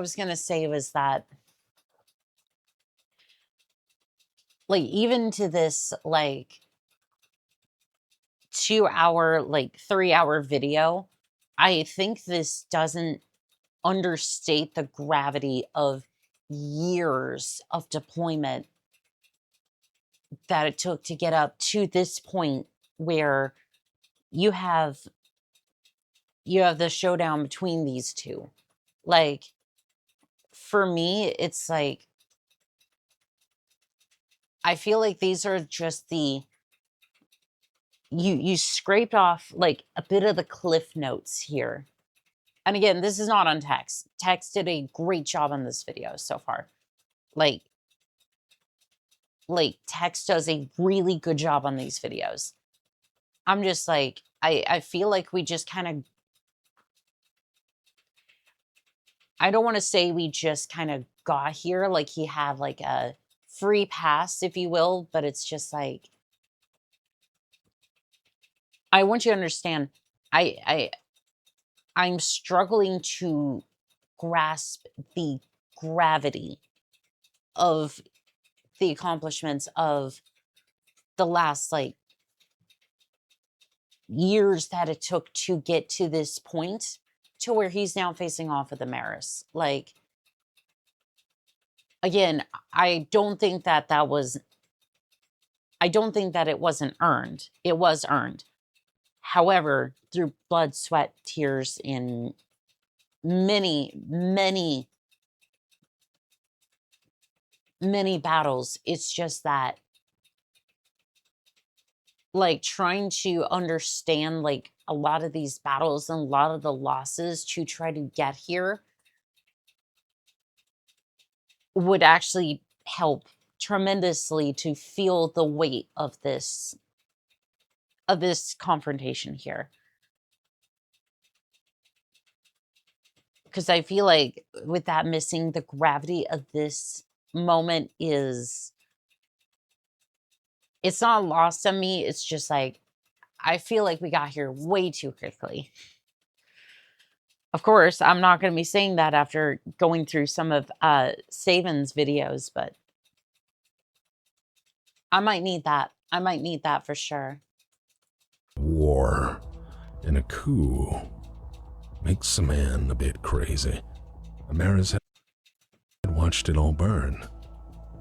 was going to say was that, like, even to this, like, 2-hour, like 3-hour video, I think this doesn't understate the gravity of years of deployment that it took to get up to this point where you have the showdown between these two. Like, for me, it's like, I feel like these are just the you scraped off like a bit of the cliff notes here. And again, this is not on Tex. Tex did a great job on this video so far. Like Tex does a really good job on these videos. I'm just like, I feel like we just kind of, I don't want to say we just kind of got here, like he had like a free pass, if you will, but it's just like, I want you to understand, I'm struggling to grasp the gravity of the accomplishments of the last like years that it took to get to this point to where he's now facing off with Amaris. Like, again, I don't think that it wasn't earned. It was earned. However, through blood, sweat, tears, in many battles, it's just that, like, trying to understand like a lot of these battles and a lot of the losses to try to get here would actually help tremendously to feel the weight of this confrontation here. Because I feel like with that missing, the gravity of this moment is, it's not lost on me. It's just like, I feel like we got here way too quickly. Of course, I'm not going to be saying that after going through some of Saban's videos, but I might need that. I might need that for sure. War and a coup makes a man a bit crazy. Amaris had watched it all burn.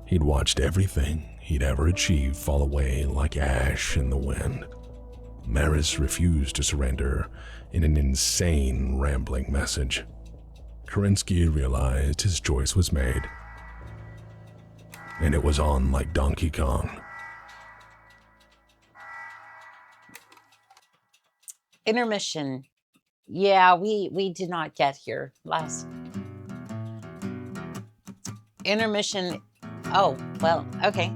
He'd watched everything he'd ever achieved fall away like ash in the wind. Amaris refused to surrender in an insane, rambling message. Kerensky realized his choice was made, and it was on like Donkey Kong. Intermission. Yeah, we did not get here last. Intermission. Oh, well, okay.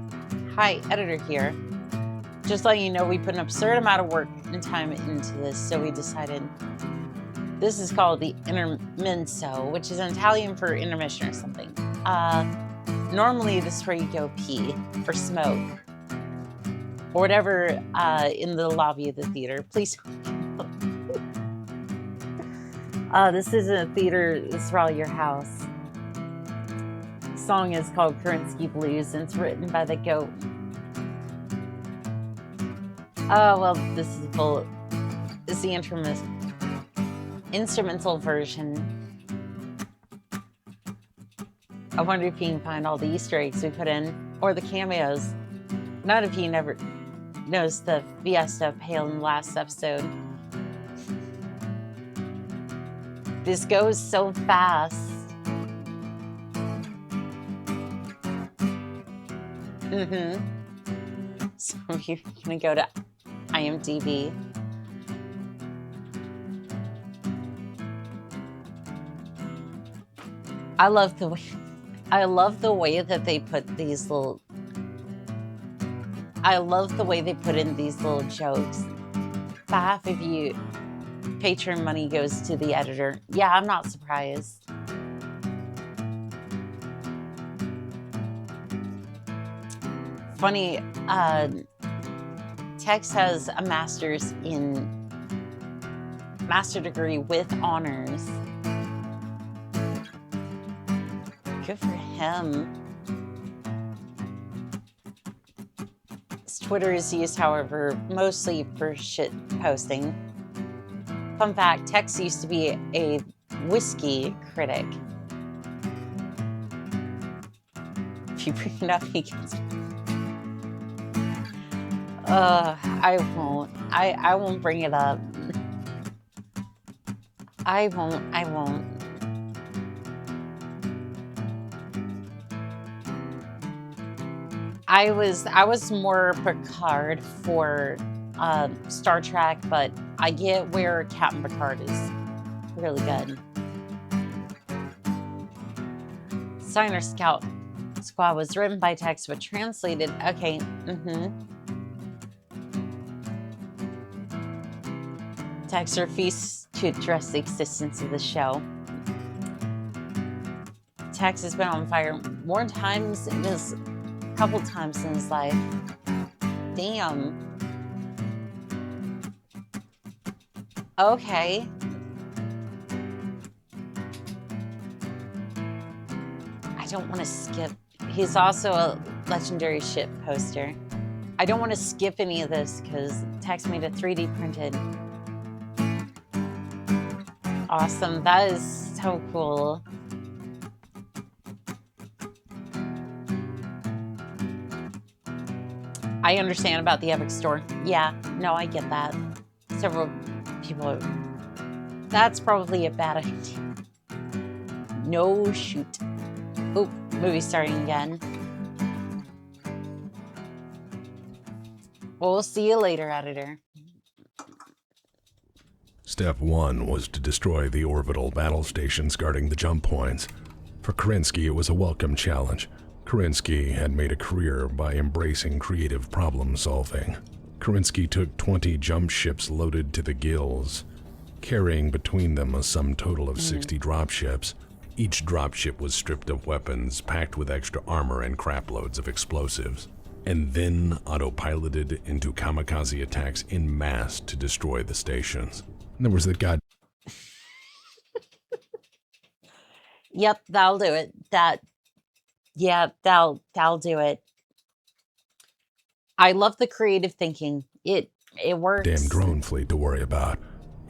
Hi, editor here. Just letting you know, we put an absurd amount of work and time into this, so we decided this is called the intermezzo, which is an Italian for intermission or something. Normally, this is where you go pee or smoke or whatever in the lobby of the theater. Please. This isn't a theater. This is probably your house. The song is called Kerensky Blues, and it's written by the goat. Oh, well, this is full. This is the instrumental version. I wonder if you can find all the Easter eggs we put in, or the cameos. None of you never knows the Fiesta Pale in the last episode. This goes so fast. So you're gonna go to IMDb. I love the way that they put these little. I love the way they put in these little jokes. Half of you Patron money goes to the editor. Yeah, I'm not surprised. Funny, Tex has a master degree with honors. Good for him. His Twitter is used, however, mostly for shit posting. Fun fact, Tex used to be a whiskey critic. If you bring it up, he gets... I won't. I won't bring it up. I won't. I was more Picard for Star Trek, but I get where Captain Picard is really good. Steiner Scout Squad was written by text but translated. Okay, Text refused to address the existence of the show. Tex has been on fire more times in his, a couple times in his life. Damn. Okay. I don't want to skip. He's also a legendary ship poster. I don't want to skip any of this because Tex made a 3D printed. Awesome. That is so cool. I understand about the Epic Store. Yeah, no, I get that. Several people are... That's probably a bad idea. No shoot. Oop, movie starting again. We'll see you later, editor. Step 1 was to destroy the orbital battle stations guarding the jump points. For Kerensky, it was a welcome challenge. Kerensky had made a career by embracing creative problem solving. Kerensky took 20 jump ships loaded to the gills, carrying between them a sum total of 60 dropships. Each dropship was stripped of weapons, packed with extra armor and craploads of explosives, and then autopiloted into kamikaze attacks en masse to destroy the stations. And there was the god... Yep, that'll do it. Yeah, that'll do it. I love the creative thinking. It works. Damn drone fleet to worry about.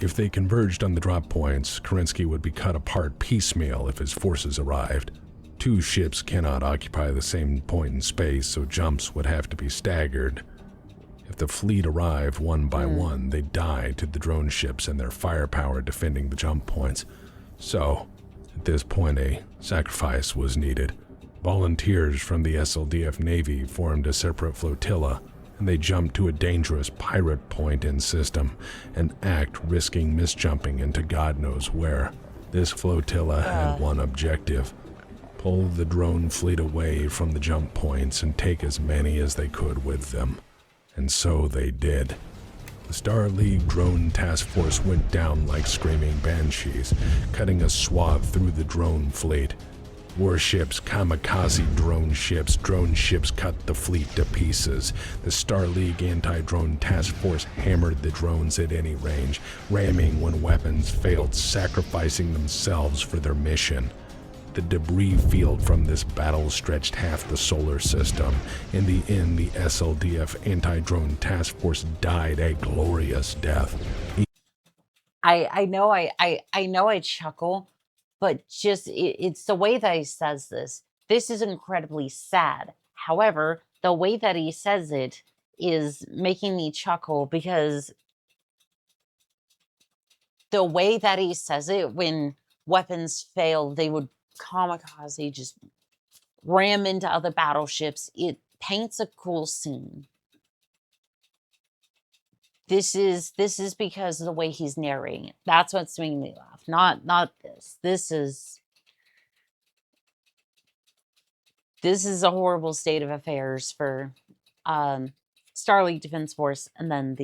If they converged on the drop points, Kerensky would be cut apart piecemeal if his forces arrived. 2 ships cannot occupy the same point in space, so jumps would have to be staggered. If the fleet arrived one by one, they died to the drone ships and their firepower defending the jump points. So, at this point, a sacrifice was needed. Volunteers from the SLDF Navy formed a separate flotilla, and they jumped to a dangerous pirate point in system, an act risking misjumping into God knows where. This flotilla had one objective: pull the drone fleet away from the jump points and take as many as they could with them. And so they did. The Star League Drone Task Force went down like screaming banshees, cutting a swath through the drone fleet. Warships, kamikaze drone ships cut the fleet to pieces. The Star League Anti-Drone Task Force hammered the drones at any range, ramming when weapons failed, sacrificing themselves for their mission. The debris field from this battle stretched half the solar system. In the end, the SLDF Anti-Drone Task Force died a glorious death. I know I chuckle, but just it's the way that he says this. This is incredibly sad. However, the way that he says it is making me chuckle because the way that he says it, when weapons fail, they would kamikaze, just ram into other battleships. It paints a cool scene. This is because of the way he's narrating it. That's what's making me laugh. Not this. This is a horrible state of affairs for Star League Defense Force, and then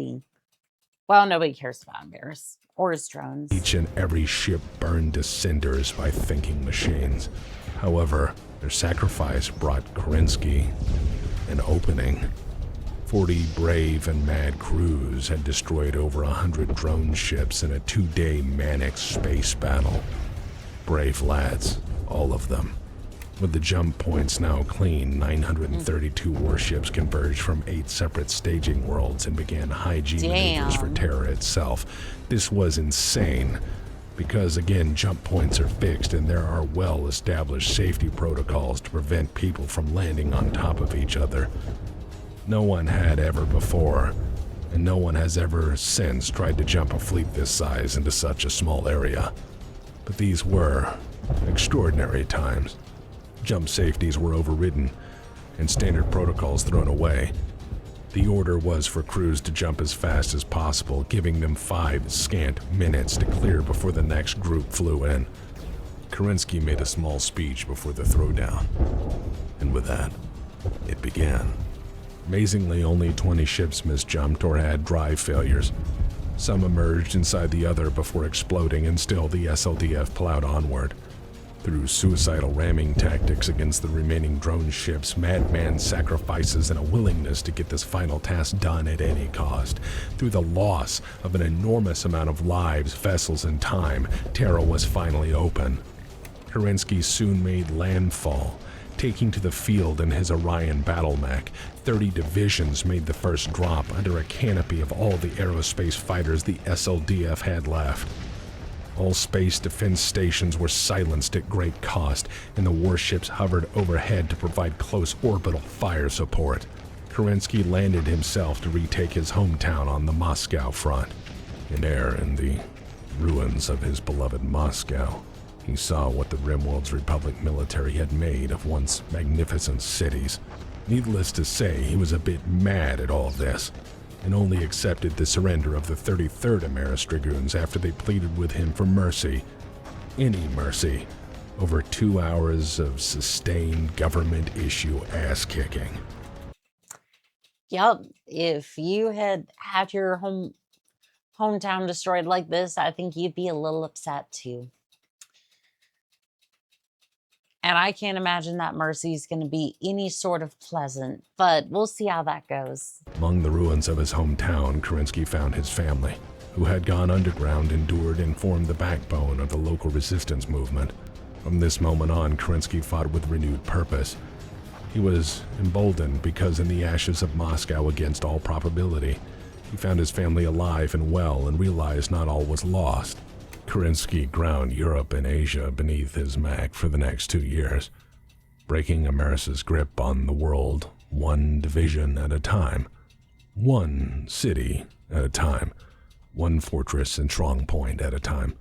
nobody cares about Amaris or his drones. Each and every ship burned to cinders by thinking machines. However, their sacrifice brought Kerensky an opening. 40 brave and mad crews had destroyed over 100 drone ships in a 2-day manic space battle. Brave lads, all of them. With the jump points now clean, 932 warships converged from 8 separate staging worlds and began high-G maneuvers for Terror itself. This was insane, because again, jump points are fixed and there are well-established safety protocols to prevent people from landing on top of each other. No one had ever before, and no one has ever since tried to jump a fleet this size into such a small area. But these were extraordinary times. Jump safeties were overridden, and standard protocols thrown away. The order was for crews to jump as fast as possible, giving them 5 scant minutes to clear before the next group flew in. Kerensky made a small speech before the throwdown, and with that, it began. Amazingly, only 20 ships misjumped or had drive failures. Some emerged inside the other before exploding, and still the SLDF plowed onward. Through suicidal ramming tactics against the remaining drone ships, madman sacrifices, and a willingness to get this final task done at any cost. Through the loss of an enormous amount of lives, vessels, and time, Terra was finally open. Kerensky soon made landfall, taking to the field in his Orion battle mech. 30 divisions made the first drop under a canopy of all the aerospace fighters the SLDF had left. All space defense stations were silenced at great cost, and the warships hovered overhead to provide close orbital fire support. Kerensky landed himself to retake his hometown on the Moscow front. And there, in the ruins of his beloved Moscow, he saw what the Rimworld's Republic military had made of once magnificent cities. Needless to say, he was a bit mad at all this, and only accepted the surrender of the 33rd Amaris Dragoons after they pleaded with him for mercy. Any mercy, over 2 hours of sustained government-issue ass-kicking. Yep, if you had your hometown destroyed like this, I think you'd be a little upset too. And I can't imagine that mercy is going to be any sort of pleasant, but we'll see how that goes. Among the ruins of his hometown, Kerensky found his family, who had gone underground, endured, and formed the backbone of the local resistance movement. From this moment on, Kerensky fought with renewed purpose. He was emboldened because in the ashes of Moscow, against all probability, he found his family alive and well and realized not all was lost. Kerensky ground Europe and Asia beneath his mech for the next 2 years, breaking Amaris's grip on the world 1 division at a time, 1 city at a time, 1 fortress and strong point at a time.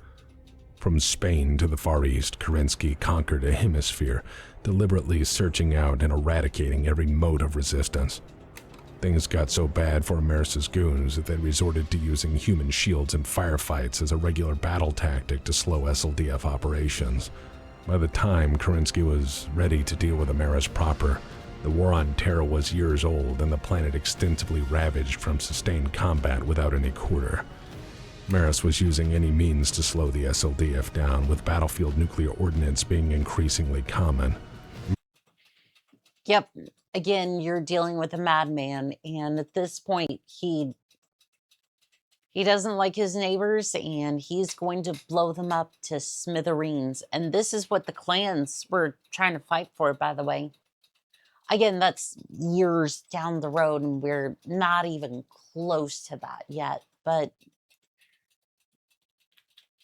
From Spain to the Far East, Kerensky conquered a hemisphere, deliberately searching out and eradicating every mode of resistance. Things got so bad for Amaris' goons that they resorted to using human shields and firefights as a regular battle tactic to slow SLDF operations. By the time Kerensky was ready to deal with Amaris proper, the war on Terra was years old and the planet extensively ravaged from sustained combat without any quarter. Amaris was using any means to slow the SLDF down, with battlefield nuclear ordnance being increasingly common. Yep. Again, you're dealing with a madman, and at this point, he doesn't like his neighbors, and he's going to blow them up to smithereens. And this is what the clans were trying to fight for, by the way. Again, that's years down the road, and we're not even close to that yet. But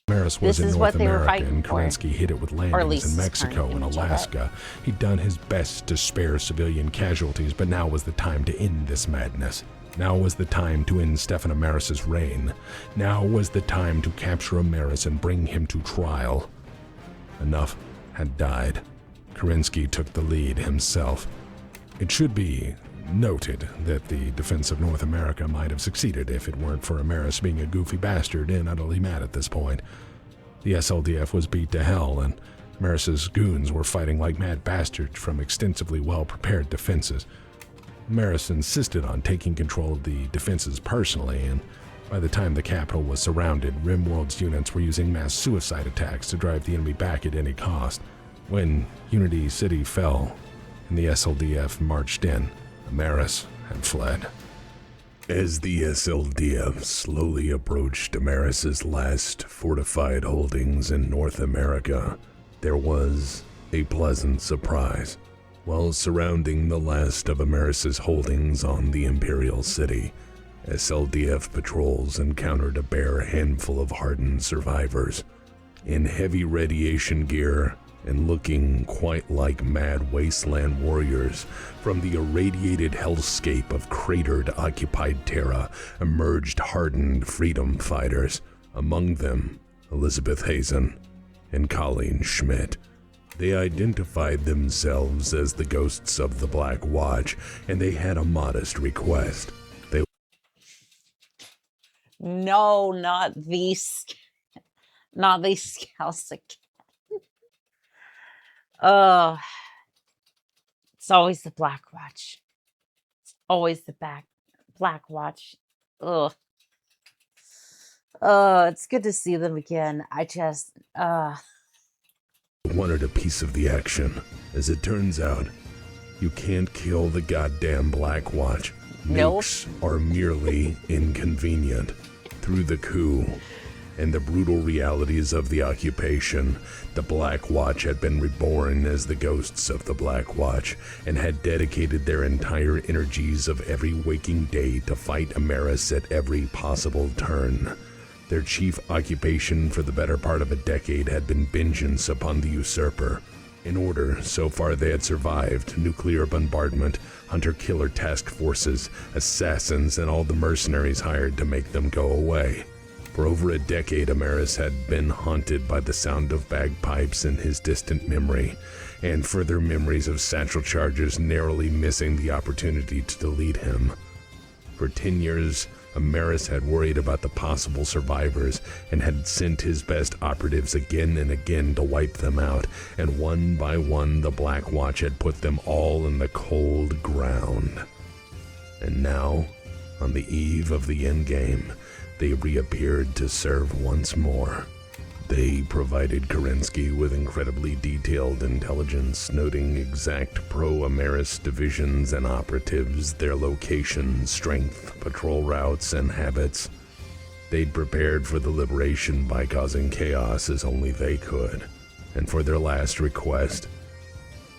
Amaris was in North America, and Kerensky hit it with landings in Mexico and Alaska. He'd done his best to spare civilian casualties, but now was the time to end this madness. Now was the time to end Stefan Amaris' reign. Now was the time to capture Amaris and bring him to trial. Enough had died. Kerensky took the lead himself. It should be noted that the defense of North America might have succeeded if it weren't for Amaris being a goofy bastard and utterly mad at this point. The SLDF was beat to hell, and Amaris' goons were fighting like mad bastards from extensively well-prepared defenses. Amaris insisted on taking control of the defenses personally, and by the time the capital was surrounded, Rimworld's units were using mass suicide attacks to drive the enemy back at any cost. When Unity City fell and the SLDF marched in, Amaris had fled. As the SLDF slowly approached Amaris' last fortified holdings in North America, there was a pleasant surprise. While surrounding the last of Amaris' holdings on the Imperial City, SLDF patrols encountered a bare handful of hardened survivors. In heavy radiation gear and looking quite like mad wasteland warriors, from the irradiated hellscape of cratered occupied Terra emerged hardened freedom fighters, among them Elizabeth Hazen and Colleen Schmidt. They identified themselves as the ghosts of the Black Watch, and they had a modest request. No, not these scouts again. It's always the Black Watch. It's always the Black Watch. Ugh. It's good to see them again. I just, wanted a piece of the action. As it turns out, you can't kill the goddamn Black Watch. Nukes are merely inconvenient. Through the coup and the brutal realities of the occupation, the Black Watch had been reborn as the ghosts of the Black Watch and had dedicated their entire energies of every waking day to fight Amaris at every possible turn. Their chief occupation for the better part of a decade had been vengeance upon the usurper. In order, so far they had survived nuclear bombardment, hunter-killer task forces, assassins, and all the mercenaries hired to make them go away. For over a decade, Amaris had been haunted by the sound of bagpipes in his distant memory, and further memories of satchel charges narrowly missing the opportunity to delete him. For 10 years, Amaris had worried about the possible survivors and had sent his best operatives again and again to wipe them out, and one by one the Black Watch had put them all in the cold ground. And now, on the eve of the endgame, they reappeared to serve once more. They provided Kerensky with incredibly detailed intelligence, noting exact pro-Amaris divisions and operatives, their location, strength, patrol routes, and habits. They'd prepared for the liberation by causing chaos as only they could. And for their last request,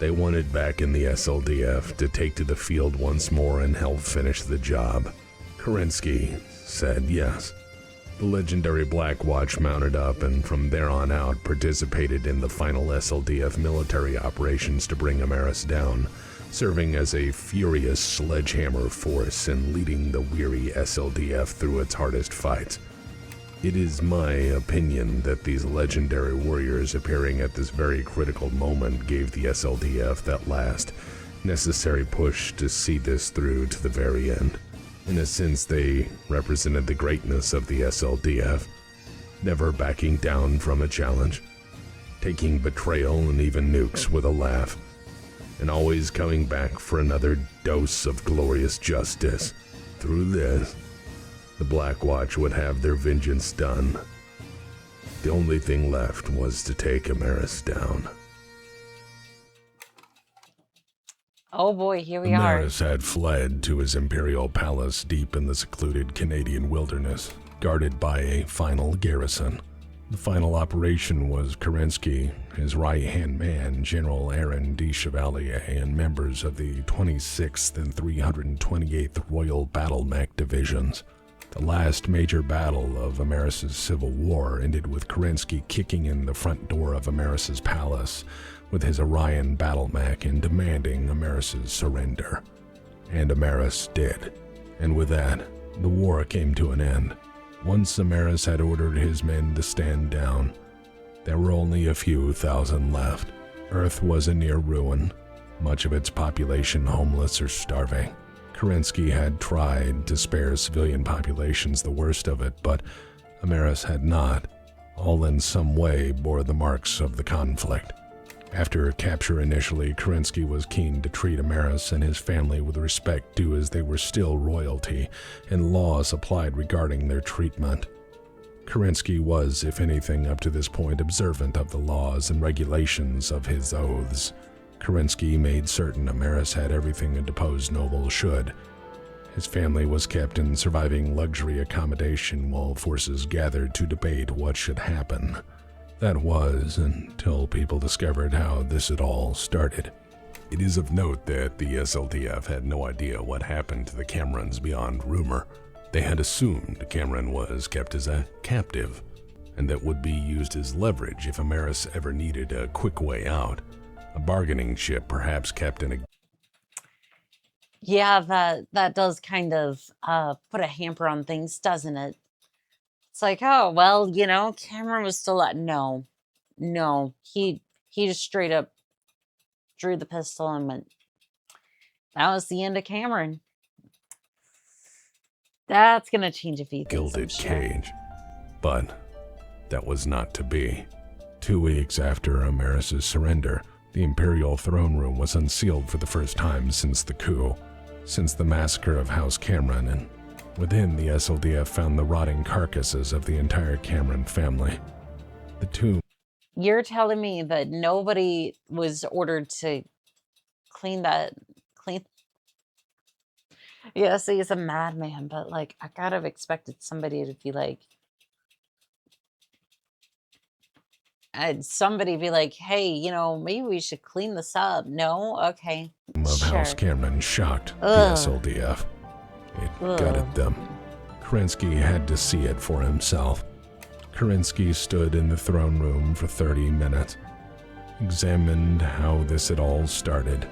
they wanted back in the SLDF to take to the field once more and help finish the job. Kerensky said yes. The legendary Black Watch mounted up and from there on out participated in the final SLDF military operations to bring Amaris down, serving as a furious sledgehammer force and leading the weary SLDF through its hardest fights. It is my opinion that these legendary warriors appearing at this very critical moment gave the SLDF that last, necessary push to see this through to the very end. In a sense, they represented the greatness of the SLDF, never backing down from a challenge, taking betrayal and even nukes with a laugh, and always coming back for another dose of glorious justice. Through this, the Black Watch would have their vengeance done. The only thing left was to take Amaris down. Oh boy, here we are. Amaris had fled to his imperial palace deep in the secluded Canadian wilderness, guarded by a final garrison. The final operation was Kerensky, his right-hand man, General Aaron de Chevalier, and members of the 26th and 328th Royal Battletech divisions. The last major battle of Amaris' civil war ended with Kerensky kicking in the front door of Amaris' palace with his Orion Battletech and demanding Amaris' surrender. And Amaris did. And with that, the war came to an end. Once Amaris had ordered his men to stand down, there were only a few thousand left. Earth was a near ruin, much of its population homeless or starving. Kerensky had tried to spare civilian populations the worst of it, but Amaris had not. All in some way bore the marks of the conflict. After capture initially, Kerensky was keen to treat Amaris and his family with respect due as they were still royalty, and laws applied regarding their treatment. Kerensky was, if anything, up to this point observant of the laws and regulations of his oaths. Kerensky made certain Amaris had everything a deposed noble should. His family was kept in surviving luxury accommodation while forces gathered to debate what should happen. That was until people discovered how this had all started. It is of note that the SLDF had no idea what happened to the Camerons beyond rumor. They had assumed Cameron was kept as a captive, and that would be used as leverage if Amaris ever needed a quick way out. A bargaining chip perhaps kept in a... Yeah, that does kind of put a hamper on things, doesn't it? It's like, oh, well, you know, Cameron was still at... No, he He just straight up drew the pistol and went, that was the end of Cameron. That's going to change a few things. Gilded cage. But that was not to be. 2 weeks after Amaris' surrender, the Imperial throne room was unsealed for the first time since the coup, since the massacre of House Cameron, and within the SLDF found the rotting carcasses of the entire Cameron family. The tomb. You're telling me that nobody was ordered to clean? Yes, he's a madman, but like, I gotta have expected somebody to be like, hey, you know, maybe we should clean this up. No? Okay. Of House Cameron shocked the SLDF. It gutted them. Kerensky had to see it for himself. Kerensky stood in the throne room for 30 minutes, examined how this had all started,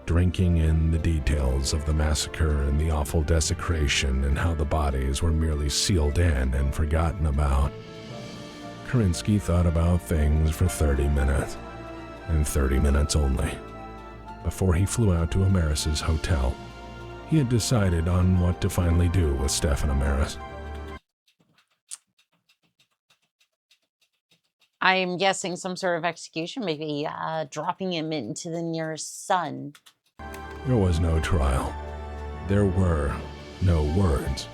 drinking in the details of the massacre and the awful desecration and how the bodies were merely sealed in and forgotten about. Kerensky thought about things for 30 minutes, and 30 minutes only. Before he flew out to Amaris' hotel, he had decided on what to finally do with Stefan Amaris. I'm guessing some sort of execution, maybe dropping him into the nearest sun. There was no trial. There were no words.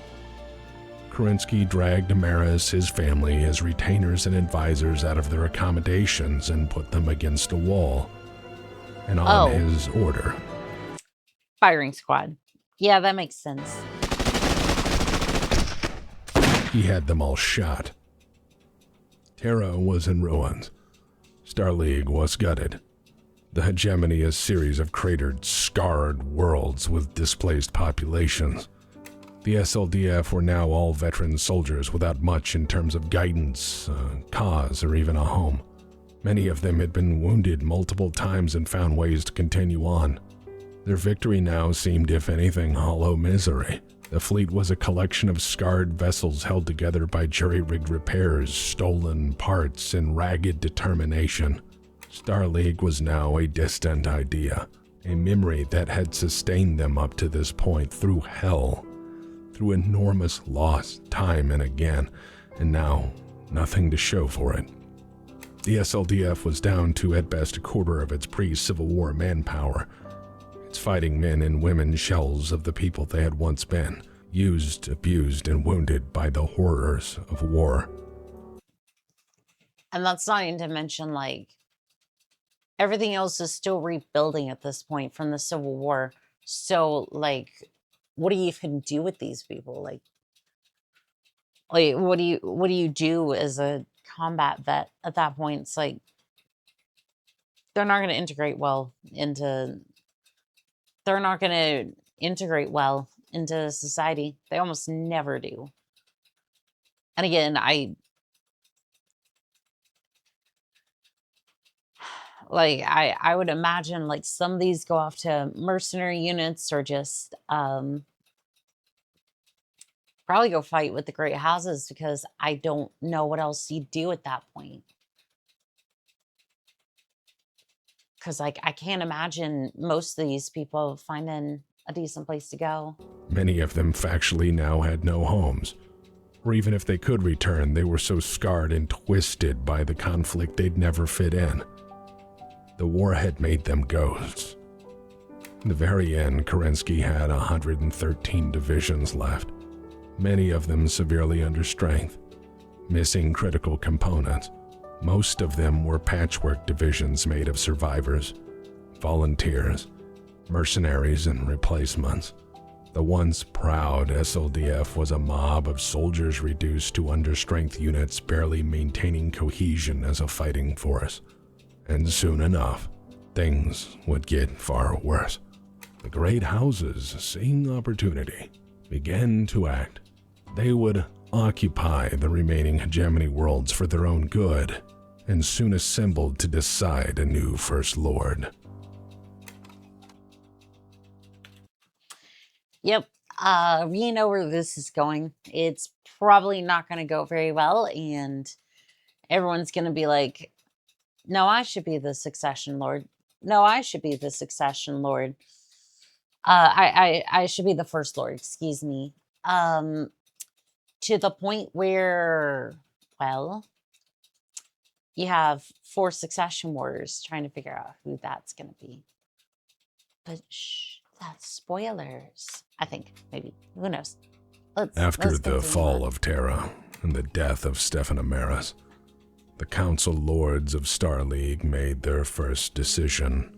Kerensky dragged Amaris, his family, his retainers and advisors out of their accommodations and put them against a wall. And on his order. Firing squad. Yeah, that makes sense. He had them all shot. Terra was in ruins. Star League was gutted. The hegemony, a series of cratered, scarred worlds with displaced populations. The SLDF were now all veteran soldiers without much in terms of guidance, cause, or even a home. Many of them had been wounded multiple times and found ways to continue on. Their victory now seemed, if anything, hollow misery. The fleet was a collection of scarred vessels held together by jury-rigged repairs, stolen parts, and ragged determination. Star League was now a distant idea, a memory that had sustained them up to this point through hell, through enormous loss time and again, and now nothing to show for it. The SLDF was down to at best a quarter of its pre-Civil War manpower, its fighting men and women shells of the people they had once been, used, abused, and wounded by the horrors of war. And that's not even to mention, like, everything else is still rebuilding at this point from the Civil War. So, like, what do you even do with these people? Like what do you do as a combat vet at that point? It's like, they're not going to integrate well into society. They almost never do. And again, I would imagine, like, some of these go off to mercenary units or just probably go fight with the great houses, because I don't know what else you do at that point. Because, like, I can't imagine most of these people finding a decent place to go. Many of them factually now had no homes. Or even if they could return, they were so scarred and twisted by the conflict they'd never fit in. The war had made them ghosts. In the very end, Kerensky had 113 divisions left, many of them severely under strength, missing critical components. Most of them were patchwork divisions made of survivors, volunteers, mercenaries, and replacements. The once proud SLDF was a mob of soldiers reduced to understrength units barely maintaining cohesion as a fighting force. And soon enough, things would get far worse. The great houses, seeing opportunity, began to act. They would occupy the remaining hegemony worlds for their own good, and soon assembled to decide a new First Lord. Yep. We know where this is going. It's probably not going to go very well, and everyone's going to be like, No, I should be the succession lord. No, I should be the succession lord. I should be the first lord, excuse me. To the point where, well, you have 4 succession wars trying to figure out who that's going to be. But shh, that's spoilers. I think, maybe. Who knows? After the fall of Terra and the death of Stefan Amaris, the Council Lords of Star League made their first decision.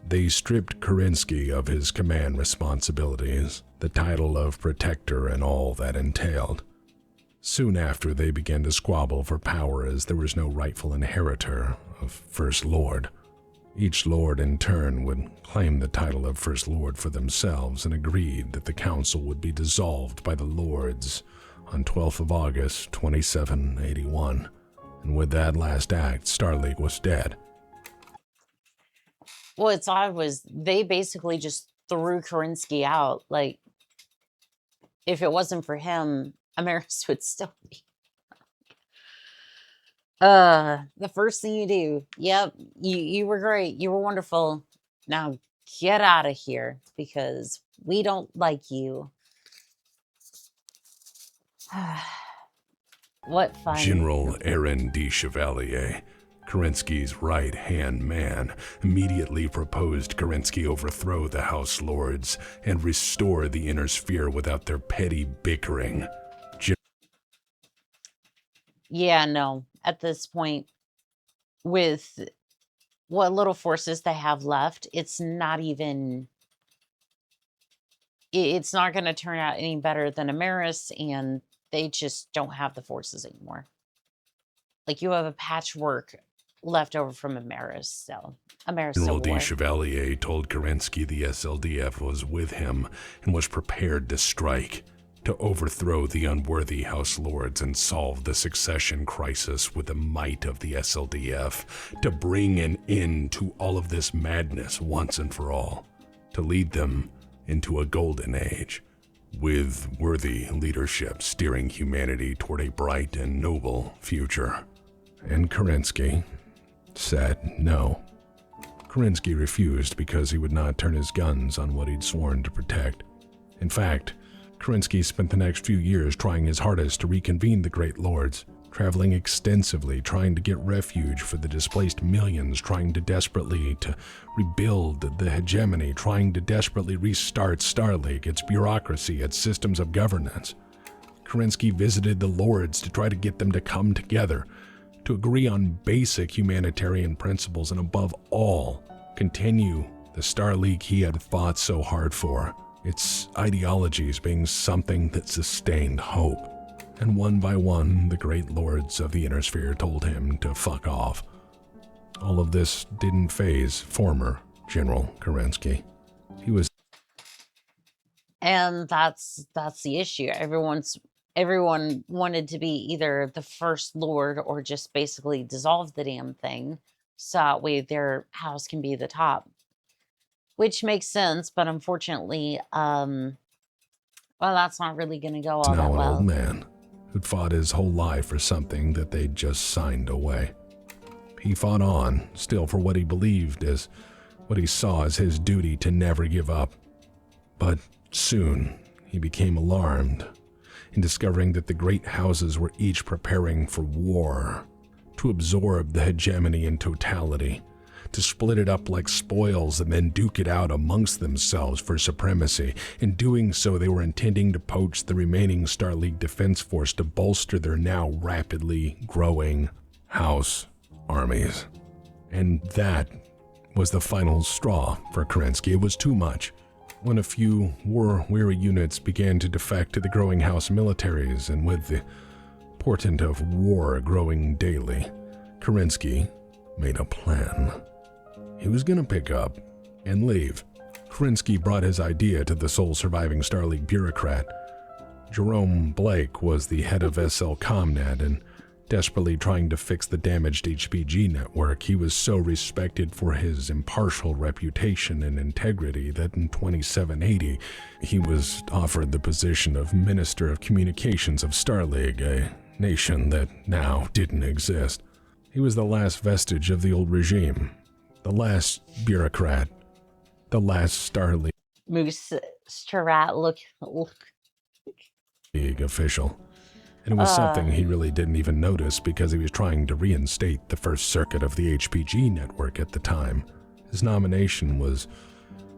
They stripped Kerensky of his command responsibilities, the title of Protector and all that entailed. Soon after, they began to squabble for power as there was no rightful inheritor of First Lord. Each lord in turn would claim the title of First Lord for themselves and agreed that the council would be dissolved by the lords on 12th of August, 2781. And with that last act, Star League was dead. What's odd was they basically just threw Kerensky out. Like, if it wasn't for him, Amaris would still be. The first thing you do, yep, you were great, you were wonderful. Now get out of here because we don't like you. What fun. General Aaron de Chevalier, Kerensky's right-hand man, immediately proposed Kerensky overthrow the House Lords and restore the Inner Sphere without their petty bickering. Yeah, no. At this point, with what little forces they have left, it's not even... It's not going to turn out any better than Amaris, and they just don't have the forces anymore. Like, you have a patchwork left over from Amaris, so Amaris General de Chevalier told Kerensky the SLDF was with him and was prepared to strike, to overthrow the unworthy House Lords and solve the succession crisis with the might of the SLDF, to bring an end to all of this madness once and for all, to lead them into a golden age, with worthy leadership steering humanity toward a bright and noble future. And Kerensky said no. Kerensky refused because he would not turn his guns on what he'd sworn to protect. In fact, Kerensky spent the next few years trying his hardest to reconvene the Great Lords, traveling extensively, trying to get refuge for the displaced millions, trying to desperately to rebuild the hegemony, trying to desperately restart Star League, its bureaucracy, its systems of governance. Kerensky visited the Lords to try to get them to come together, to agree on basic humanitarian principles, and above all, continue the Star League he had fought so hard for, its ideologies being something that sustained hope. And one by one, the great lords of the Inner Sphere told him to fuck off. All of this didn't faze former General Kerensky. He was... And that's the issue. Everyone wanted to be either the first lord or just basically dissolve the damn thing, so that way their house can be the top. Which makes sense, but unfortunately, well, that's not really going to go all that well. Now an old man who'd fought his whole life for something that they'd just signed away. He fought on, still for what he believed as what he saw as his duty to never give up. But soon, he became alarmed in discovering that the great houses were each preparing for war, to absorb the hegemony in totality, to split it up like spoils and then duke it out amongst themselves for supremacy. In doing so, they were intending to poach the remaining Star League Defense Force to bolster their now rapidly growing house armies. And that was the final straw for Kerensky. It was too much. When a few war-weary units began to defect to the growing house militaries, and with the portent of war growing daily, Kerensky made a plan. He was going to pick up and leave. Kerensky brought his idea to the sole surviving Star League bureaucrat. Jerome Blake was the head of SL Comnet and desperately trying to fix the damaged HPG network. He was so respected for his impartial reputation and integrity that in 2780, he was offered the position of Minister of Communications of Star League, a nation that now didn't exist. He was the last vestige of the old regime, the last bureaucrat, the last Starleague official. And it was something he really didn't even notice because he was trying to reinstate the first circuit of the HPG network at the time. His nomination was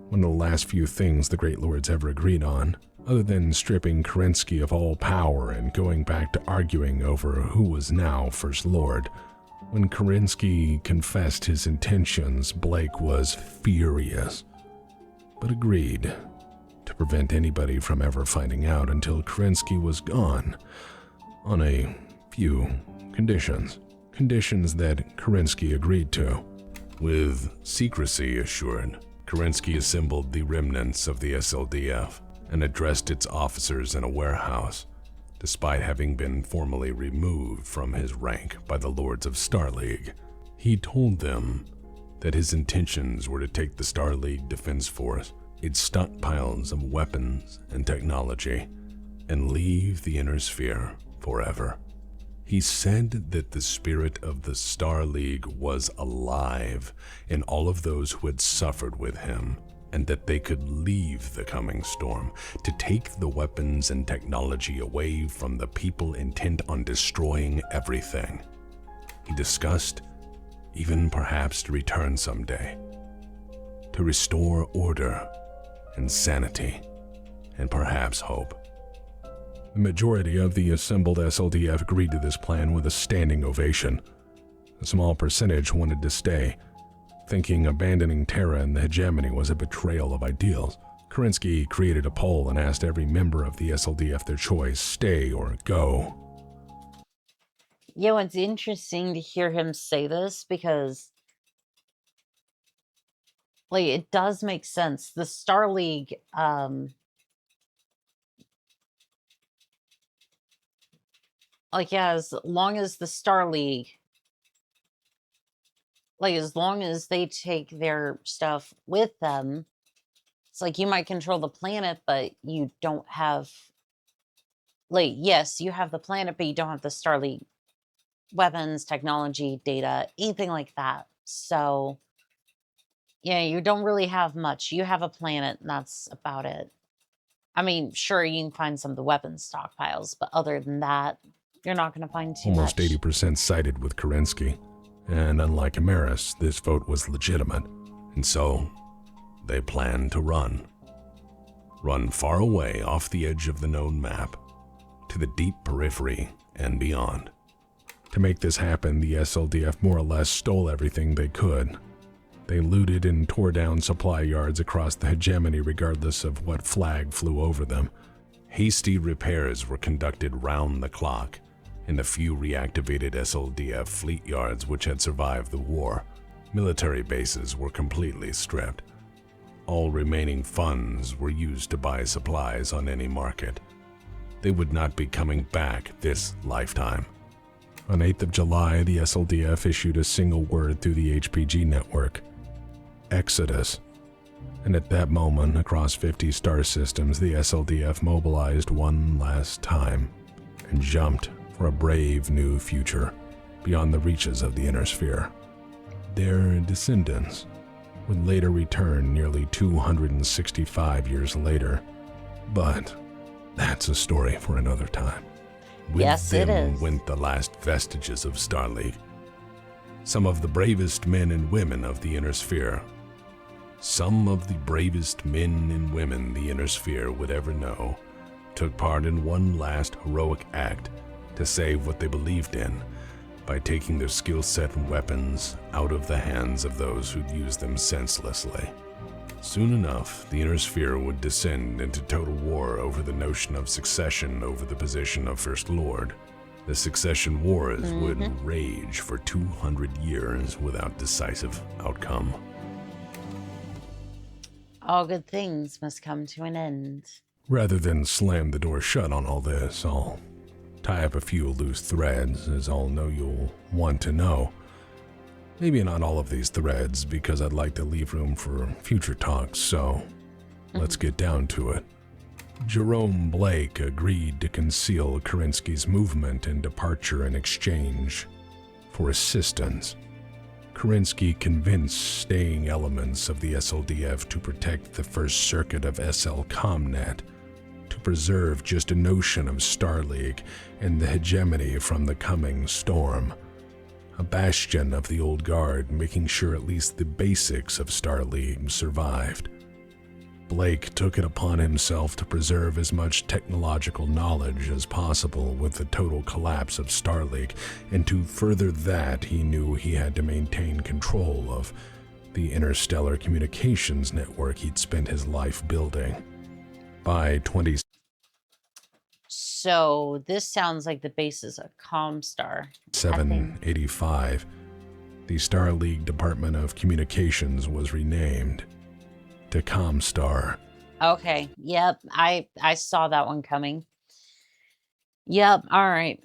one of the last few things the Great Lords ever agreed on, other than stripping Kerensky of all power and going back to arguing over who was now First Lord. When Kerensky confessed his intentions, Blake was furious, but agreed to prevent anybody from ever finding out until Kerensky was gone, on a few conditions. Conditions that Kerensky agreed to. With secrecy assured, Kerensky assembled the remnants of the SLDF and addressed its officers in a warehouse, despite having been formally removed from his rank by the Lords of Starleague. He told them that his intentions were to take the Starleague Defense Force, its stockpiles of weapons and technology, and leave the Inner Sphere forever. He said that the spirit of the Star League was alive in all of those who had suffered with him, and that they could leave the coming storm to take the weapons and technology away from the people intent on destroying everything. He discussed even perhaps to return someday, to restore order and sanity, and perhaps hope. The majority of the assembled SLDF agreed to this plan with a standing ovation. A small percentage wanted to stay, thinking abandoning Terra and the hegemony was a betrayal of ideals. Kerensky created a poll and asked every member of the SLDF their choice, stay or go. Yeah, it's interesting to hear him say this because, like, it does make sense. The Star League, like, yeah, as long as the Star League, like, as long as they take their stuff with them, it's like you might control the planet, but you don't have, like, yes, you have the planet, but you don't have the Star League weapons, technology, data, anything like that. So, yeah, you don't really have much. You have a planet, and that's about it. I mean, sure, you can find some of the weapons stockpiles, but other than that, you're not going to find too Almost much. 80% sided with Kerensky, and unlike Amaris, this vote was legitimate, and so they planned to run. Run far away off the edge of the known map, to the deep periphery and beyond. To make this happen, the SLDF more or less stole everything they could. They looted and tore down supply yards across the hegemony regardless of what flag flew over them. Hasty repairs were conducted round the clock in the few reactivated SLDF fleet yards which had survived the war. Military bases were completely stripped. All remaining funds were used to buy supplies on any market. They would not be coming back this lifetime. On 8th of July, the SLDF issued a single word through the HPG network: Exodus. And at that moment, across 50 star systems, the SLDF mobilized one last time and jumped for a brave new future beyond the reaches of the Inner Sphere. Their descendants would later return nearly 265 years later, but that's a story for another time. With Yes, it them is. went the last vestiges of Star League. Some of the bravest men and women of the Inner Sphere. Some of the bravest men and women the Inner Sphere would ever know took part in one last heroic act to save what they believed in by taking their skill set and weapons out of the hands of those who'd used them senselessly. Soon enough, the Inner Sphere would descend into total war over the notion of succession over the position of First Lord. The succession wars would rage for 200 years without decisive outcome. All good things must come to an end. Rather than slam the door shut on all this, I'll tie up a few loose threads, as I'll know you'll want to know. Maybe not all of these threads, because I'd like to leave room for future talks, so let's get down to it. Jerome Blake agreed to conceal Kerensky's movement and departure in exchange for assistance. Kerensky convinced staying elements of the SLDF to protect the first circuit of SL Comnet, to preserve just a notion of Star League and the hegemony from the coming storm. A bastion of the old guard, making sure at least the basics of Star League survived. Blake took it upon himself to preserve as much technological knowledge as possible with the total collapse of Star League, and to further that he knew he had to maintain control of the interstellar communications network he'd spent his life building. By 20... So this sounds like the basis of Comstar. 785, the Star League Department of Communications was renamed to Comstar. Okay, yep, I saw that one coming. Yep, all right.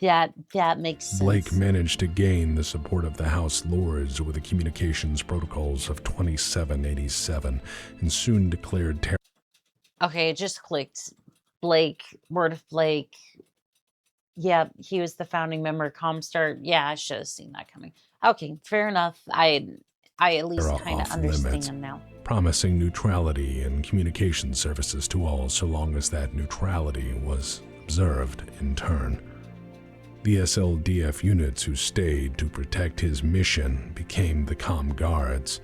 That makes sense. Blake managed to gain the support of the House Lords with the communications protocols of 2787 and soon declared terror. Okay, it just clicked. Blake, word of Blake. Yep, he was the founding member of Comstar. Yeah, I should have seen that coming. Okay, fair enough. I at least kind of understand now. Promising neutrality and communication services to all so long as that neutrality was observed in turn. The SLDF units who stayed to protect his mission became the Com Guards,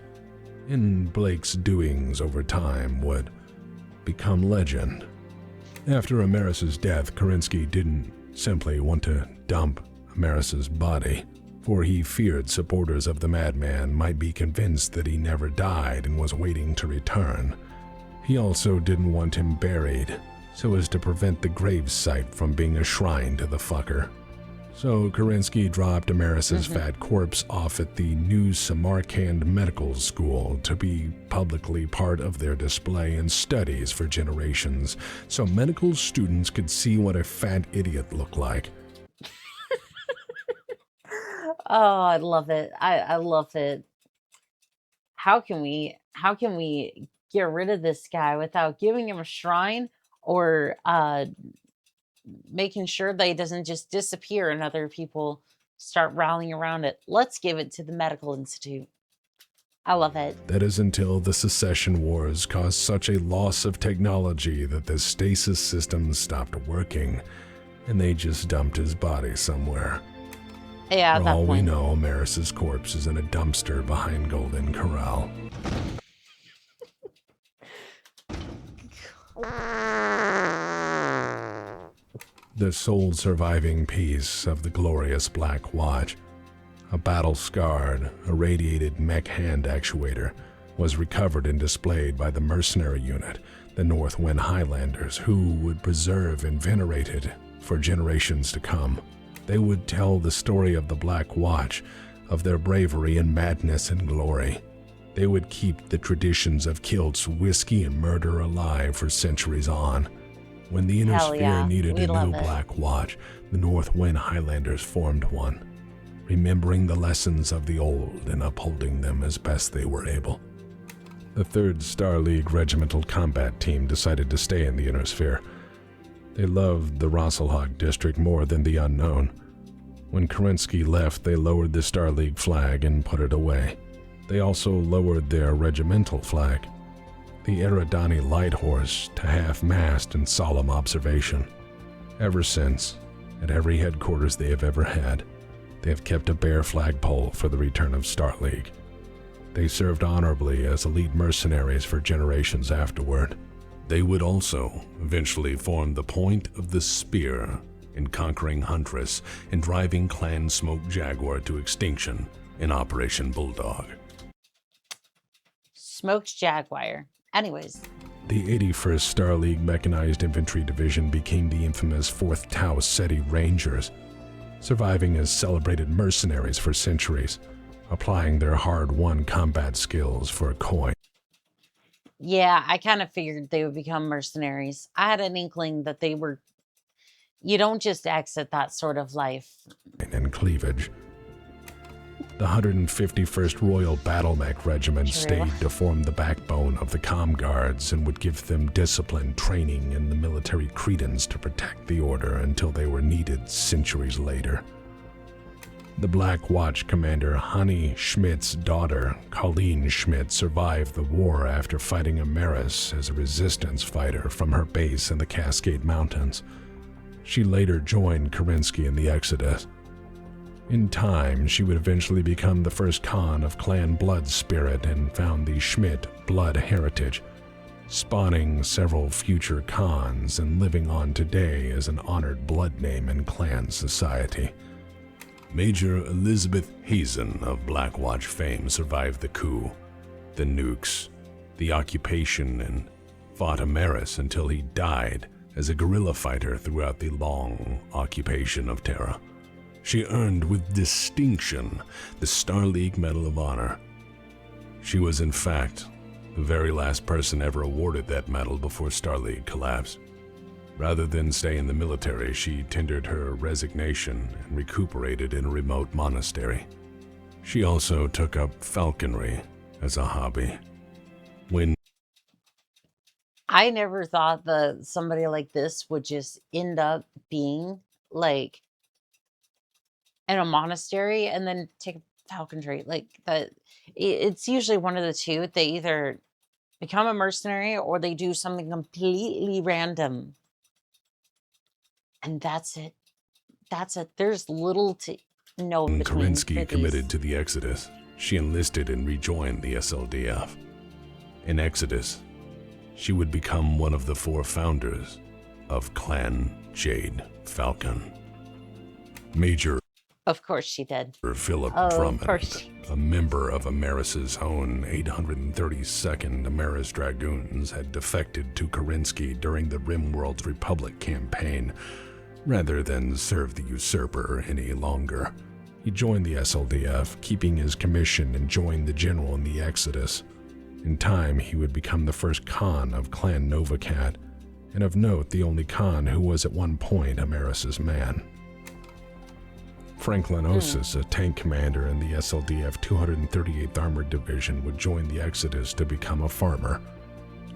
and Blake's doings over time would become legend. After Amaris' death, Kerensky didn't simply want to dump Amaris' body, for he feared supporters of the madman might be convinced that he never died and was waiting to return. He also didn't want him buried, so as to prevent the gravesite from being a shrine to the fucker. So Kerensky dropped Amaris' fat corpse off at the New Samarkand Medical School to be publicly part of their display and studies for generations, so medical students could see what a fat idiot looked like. Oh, I love it. I love it. How can we get rid of this guy without giving him a shrine or making sure that he doesn't just disappear and other people start rallying around it? Let's give it to the medical institute. I love it. That is until the secession wars caused such a loss of technology that the stasis systems stopped working, and they just dumped his body somewhere. Yeah, For all we know, Amaris' corpse is in a dumpster behind Golden Corral. The sole surviving piece of the glorious Black Watch, a battle-scarred, irradiated mech hand actuator, was recovered and displayed by the mercenary unit, the North Wind Highlanders, who would preserve and venerate it for generations to come. They would tell the story of the Black Watch, of their bravery and madness and glory. They would keep the traditions of kilts, whiskey, and murder alive for centuries on. When the Inner Sphere needed a new Black Watch, the North Wind Highlanders formed one, remembering the lessons of the old and upholding them as best they were able. The 3rd Star League Regimental Combat Team decided to stay in the Inner Sphere. They loved the Rosselhog district more than the unknown. When Kerensky left, they lowered the Star League flag and put it away. They also lowered their regimental flag, the Eridani Light Horse, to half-mast in solemn observation. Ever since, at every headquarters they have ever had, they have kept a bare flagpole for the return of Star League. They served honorably as elite mercenaries for generations afterward. They would also eventually form the point of the spear in conquering Huntress and driving Clan Smoke Jaguar to extinction in Operation Bulldog. Smoked Jaguar. Anyways. The 81st Star League Mechanized Infantry Division became the infamous 4th Tau Ceti Rangers, surviving as celebrated mercenaries for centuries, applying their hard-won combat skills for a coin. Yeah, I kind of figured they would become mercenaries. I had an inkling that they were... You don't just exit that sort of life. And cleavage. The 151st Royal Battle Mech Regiment stayed to form the backbone of the Com Guards and would give them discipline, training, and the military credence to protect the order until they were needed centuries later. The Black Watch commander Honey Schmidt's daughter, Colleen Schmidt, survived the war after fighting Amaris as a resistance fighter from her base in the Cascade Mountains. She later joined Kerensky in the Exodus. In time, she would eventually become the first Khan of Clan Blood Spirit and found the Schmidt blood heritage, spawning several future Khans and living on today as an honored blood name in clan society. Major Elizabeth Hazen of Black Watch fame survived the coup, the nukes, the occupation, and fought Amaris until he died as a guerrilla fighter throughout the long occupation of Terra. She earned with distinction the Star League Medal of Honor. She was, in fact, the very last person ever awarded that medal before Star League collapsed. Rather than stay in the military, she tendered her resignation and recuperated in a remote monastery. She also took up falconry as a hobby. I never thought that somebody like this would just end up being like in a monastery and then take falconry. Like that, it's usually one of the two. They either become a mercenary or they do something completely random. And that's it. That's it. There's little to no in between. Kerensky committed to the Exodus. She enlisted and rejoined the SLDF. In Exodus, she would become one of the 4 founders of Clan Jade Falcon. Major Of course she did. Philip Drummond, a member of Amaris's own 832nd Amaris Dragoons, had defected to Kerensky during the Rimworld's Republic campaign, rather than serve the usurper any longer. He joined the SLDF, keeping his commission and joined the general in the Exodus. In time, he would become the first Khan of Clan Novacat, and of note, the only Khan who was at one point Amaris's man. Franklin Osis, a tank commander in the SLDF 238th Armored Division, would join the Exodus to become a farmer.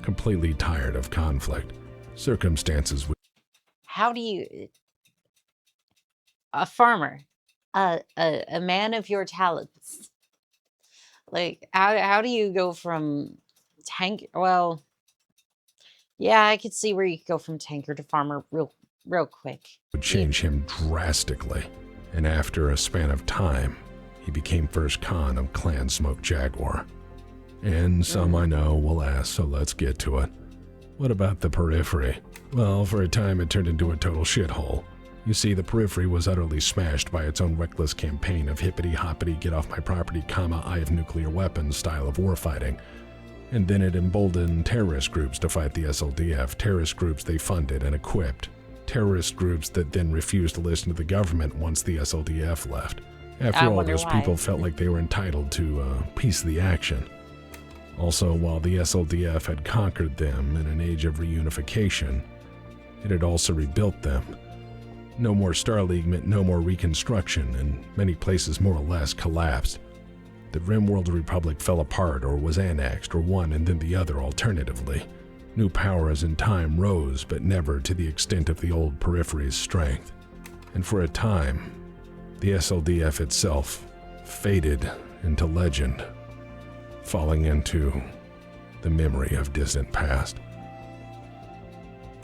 Completely tired of conflict, circumstances would... How do you... A farmer, a man of your talents. Like, how do you go from tank... Well, yeah, I could see where you could go from tanker to farmer real quick. Would change him drastically. And after a span of time, he became first Khan of Clan Smoke Jaguar. And some I know will ask, so let's get to it. What about the Periphery? Well, for a time it turned into a total shithole. You see, the Periphery was utterly smashed by its own reckless campaign of hippity-hoppity, get-off-my-property, I have nuclear weapons style of warfighting. And then it emboldened terrorist groups to fight the SLDF, terrorist groups they funded and equipped. Terrorist groups that then refused to listen to the government once the SLDF left. After all, those people felt like they were entitled to a piece of the action. Also, while the SLDF had conquered them in an age of reunification, it had also rebuilt them. No more Star League meant no more reconstruction, and many places more or less collapsed. The Rimworld Republic fell apart or was annexed, or one and then the other alternatively. New powers in time rose, but never to the extent of the old Periphery's strength. And for a time, the SLDF itself faded into legend, falling into the memory of distant past.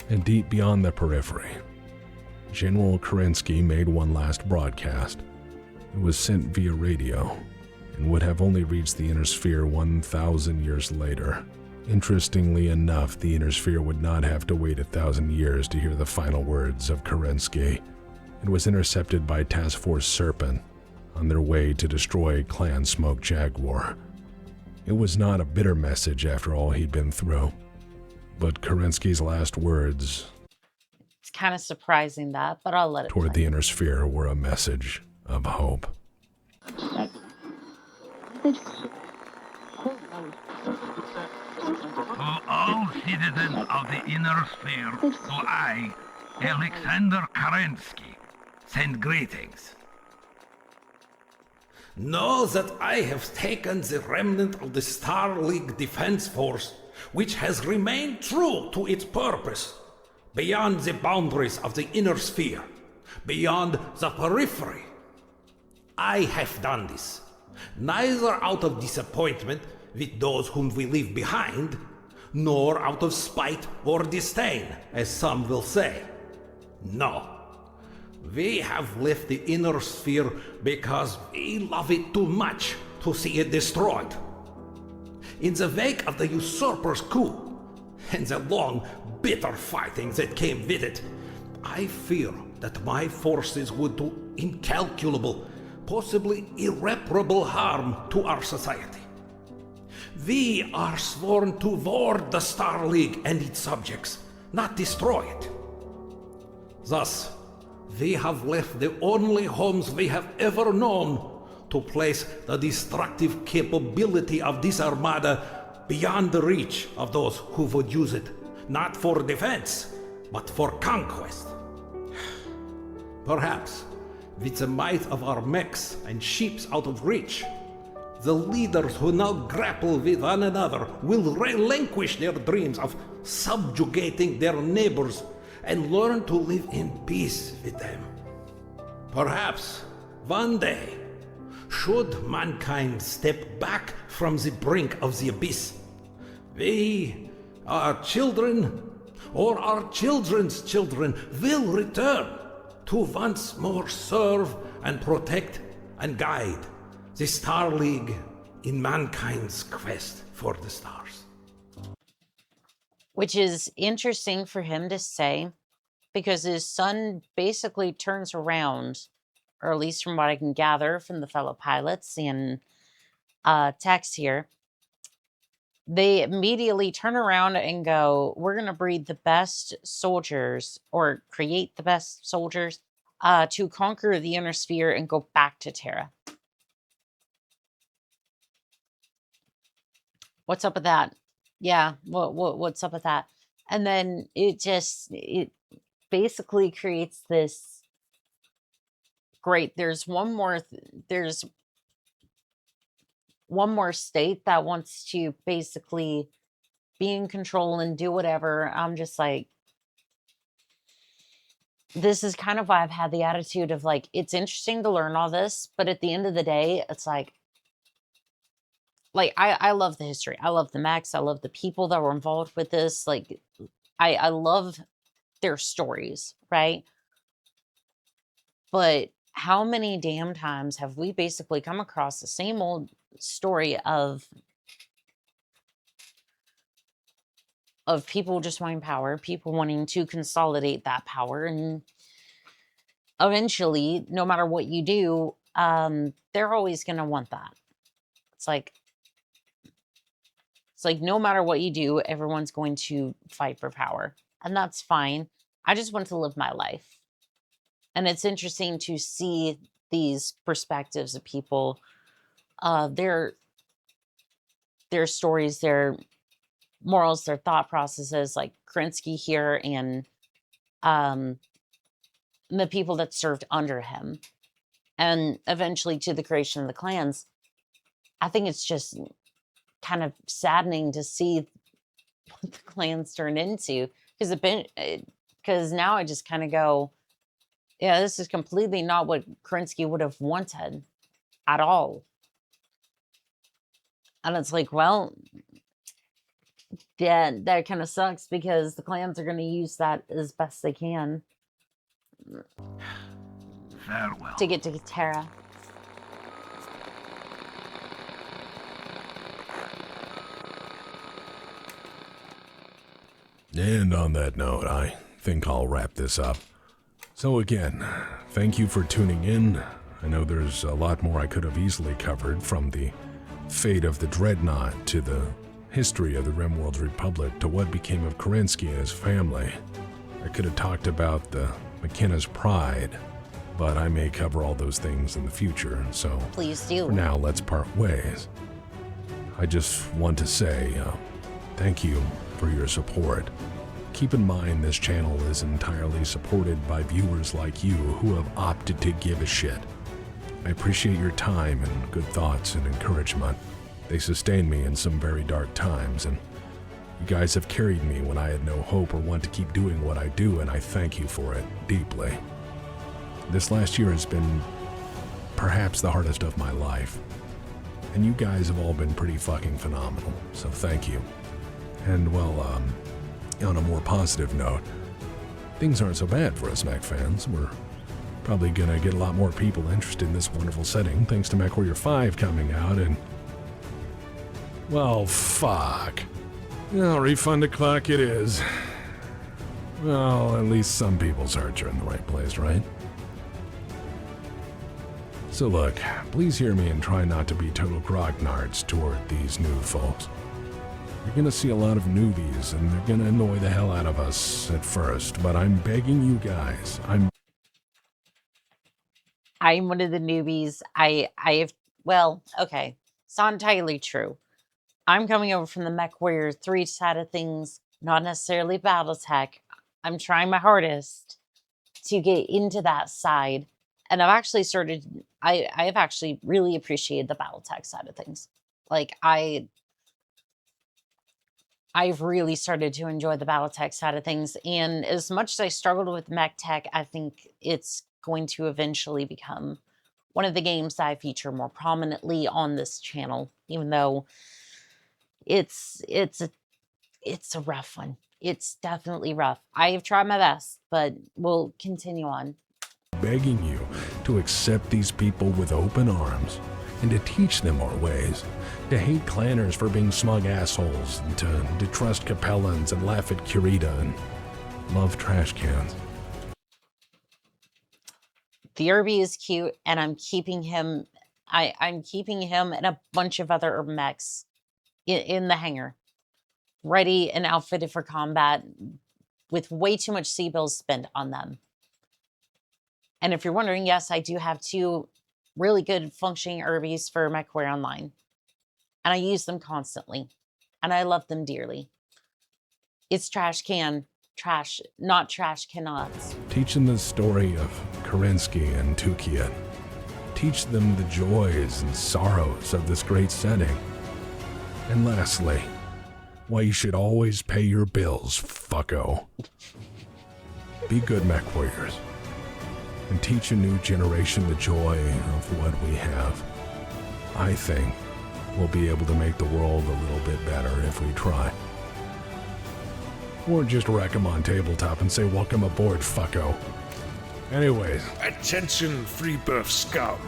And deep beyond the Periphery, General Kerensky made one last broadcast. It was sent via radio, and would have only reached the Inner Sphere 1,000 years later. Interestingly enough, the Inner Sphere would not have to wait 1,000 years to hear the final words of Kerensky. It was intercepted by Task Force Serpent on their way to destroy Clan Smoke Jaguar. It was not a bitter message after all he'd been through, but Kerensky's last words, it's kind of surprising that, but I'll let it toward the Inner Sphere, were a message of hope. To all citizens of the Inner Sphere, do I, Alexander Kerensky, send greetings. Know that I have taken the remnant of the Star League Defense Force, which has remained true to its purpose, beyond the boundaries of the Inner Sphere, beyond the Periphery. I have done this, neither out of disappointment with those whom we leave behind, nor out of spite or disdain, as some will say. No. We have left the inner sphere because we love it too much to see it destroyed. In the wake of the usurper's coup, and the long, bitter fighting that came with it, I fear that my forces would do incalculable, possibly irreparable harm to our society. We are sworn to ward the Star League and its subjects, not destroy it. Thus, we have left the only homes we have ever known to place the destructive capability of this armada beyond the reach of those who would use it, not for defense, but for conquest. Perhaps, with the might of our mechs and ships out of reach, the leaders who now grapple with one another will relinquish their dreams of subjugating their neighbors and learn to live in peace with them. Perhaps, one day, should mankind step back from the brink of the abyss, we, our children, or our children's children, will return to once more serve and protect and guide the Star League in mankind's quest for the stars. Which is interesting for him to say, because his son basically turns around, or at least from what I can gather from the fellow pilots and text here, they immediately turn around and go, we're going to breed the best soldiers, or create the best soldiers, to conquer the inner sphere and go back to Terra. What's up with that? Yeah, what's up with that? And then it basically creates this great, there's one more state that wants to basically be in control and do whatever. I'm just like, this is kind of why I've had the attitude of like, it's interesting to learn all this, but at the end of the day, it's like I love the history. I love the mechs. I love the people that were involved with this. Like, I love their stories, right? But how many damn times have we basically come across the same old story of people just wanting power, people wanting to consolidate that power, and eventually, no matter what you do, they're always going to want that. It's like no matter what you do, everyone's going to fight for power, and that's fine. I just want to live my life. And it's interesting to see these perspectives of people, their stories, their morals, their thought processes, like Kerensky here, and the people that served under him, and eventually to the creation of the clans. I think it's just kind of saddening to see what the clans turn into, because now I just kind of go, yeah, this is completely not what Kerensky would have wanted at all. And it's like, well, yeah, that kind of sucks, because the clans are going to use that as best they can Farewell. to get to Terra. And on that note, I think I'll wrap this up. So again, thank you for tuning in. I know there's a lot more I could have easily covered, from the fate of the Dreadnought to the history of the Rimworld Republic to what became of Kerensky and his family. I could have talked about the McKenna's pride, but I may cover all those things in the future, so Please do. for now, let's part ways. I just want to say thank you for your support. Keep in mind, this channel is entirely supported by viewers like you who have opted to give a shit. I appreciate your time and good thoughts and encouragement. They sustain me in some very dark times, and you guys have carried me when I had no hope or want to keep doing what I do, and I thank you for it deeply. This last year has been perhaps the hardest of my life. And you guys have all been pretty fucking phenomenal, so thank you. And well, on a more positive note, things aren't so bad for us mech fans. We're probably gonna get a lot more people interested in this wonderful setting thanks to Mechwarrior 5 coming out and... well, fuck. Well, refund the clock it is. Well, at least some people's hearts are in the right place, right? So look, please hear me and try not to be total grognards toward these new folks. You're gonna see a lot of newbies, and they're gonna annoy the hell out of us at first, but I'm begging you guys, I'm one of the newbies. I have, well, okay, it's not entirely true. I'm coming over from the Mechwarrior 3 side of things, not necessarily Battletech. I'm trying my hardest to get into that side. And I've actually started, I've actually really appreciated the Battletech side of things. Like, I've really started to enjoy the Battletech side of things. And as much as I struggled with Mech Tech, I think it's going to eventually become one of the games that I feature more prominently on this channel, even though it's a rough one. It's definitely rough. I have tried my best, but we'll continue on. Begging you to accept these people with open arms and to teach them our ways, to hate clanners for being smug assholes, and to trust Capellans and laugh at Curita and love trash cans. The Irby is cute, and I'm keeping him. I'm keeping him and a bunch of other urban mechs in the hangar, ready and outfitted for combat, with way too much C-bills spent on them. And if you're wondering, yes, I do have 2 really good functioning Irbies for Mechwarrior Online. And I use them constantly. And I love them dearly. It's trash, not trash cannots. Teach them the story of Kerensky and Tukiet. Teach them the joys and sorrows of this great setting. And lastly, why you should always pay your bills, fucko. Be good Mechwarriors. And teach a new generation the joy of what we have. I think we'll be able to make the world a little bit better if we try. Or just wreck them on tabletop and say, welcome aboard, fucko. Anyways. Attention, free birth scum.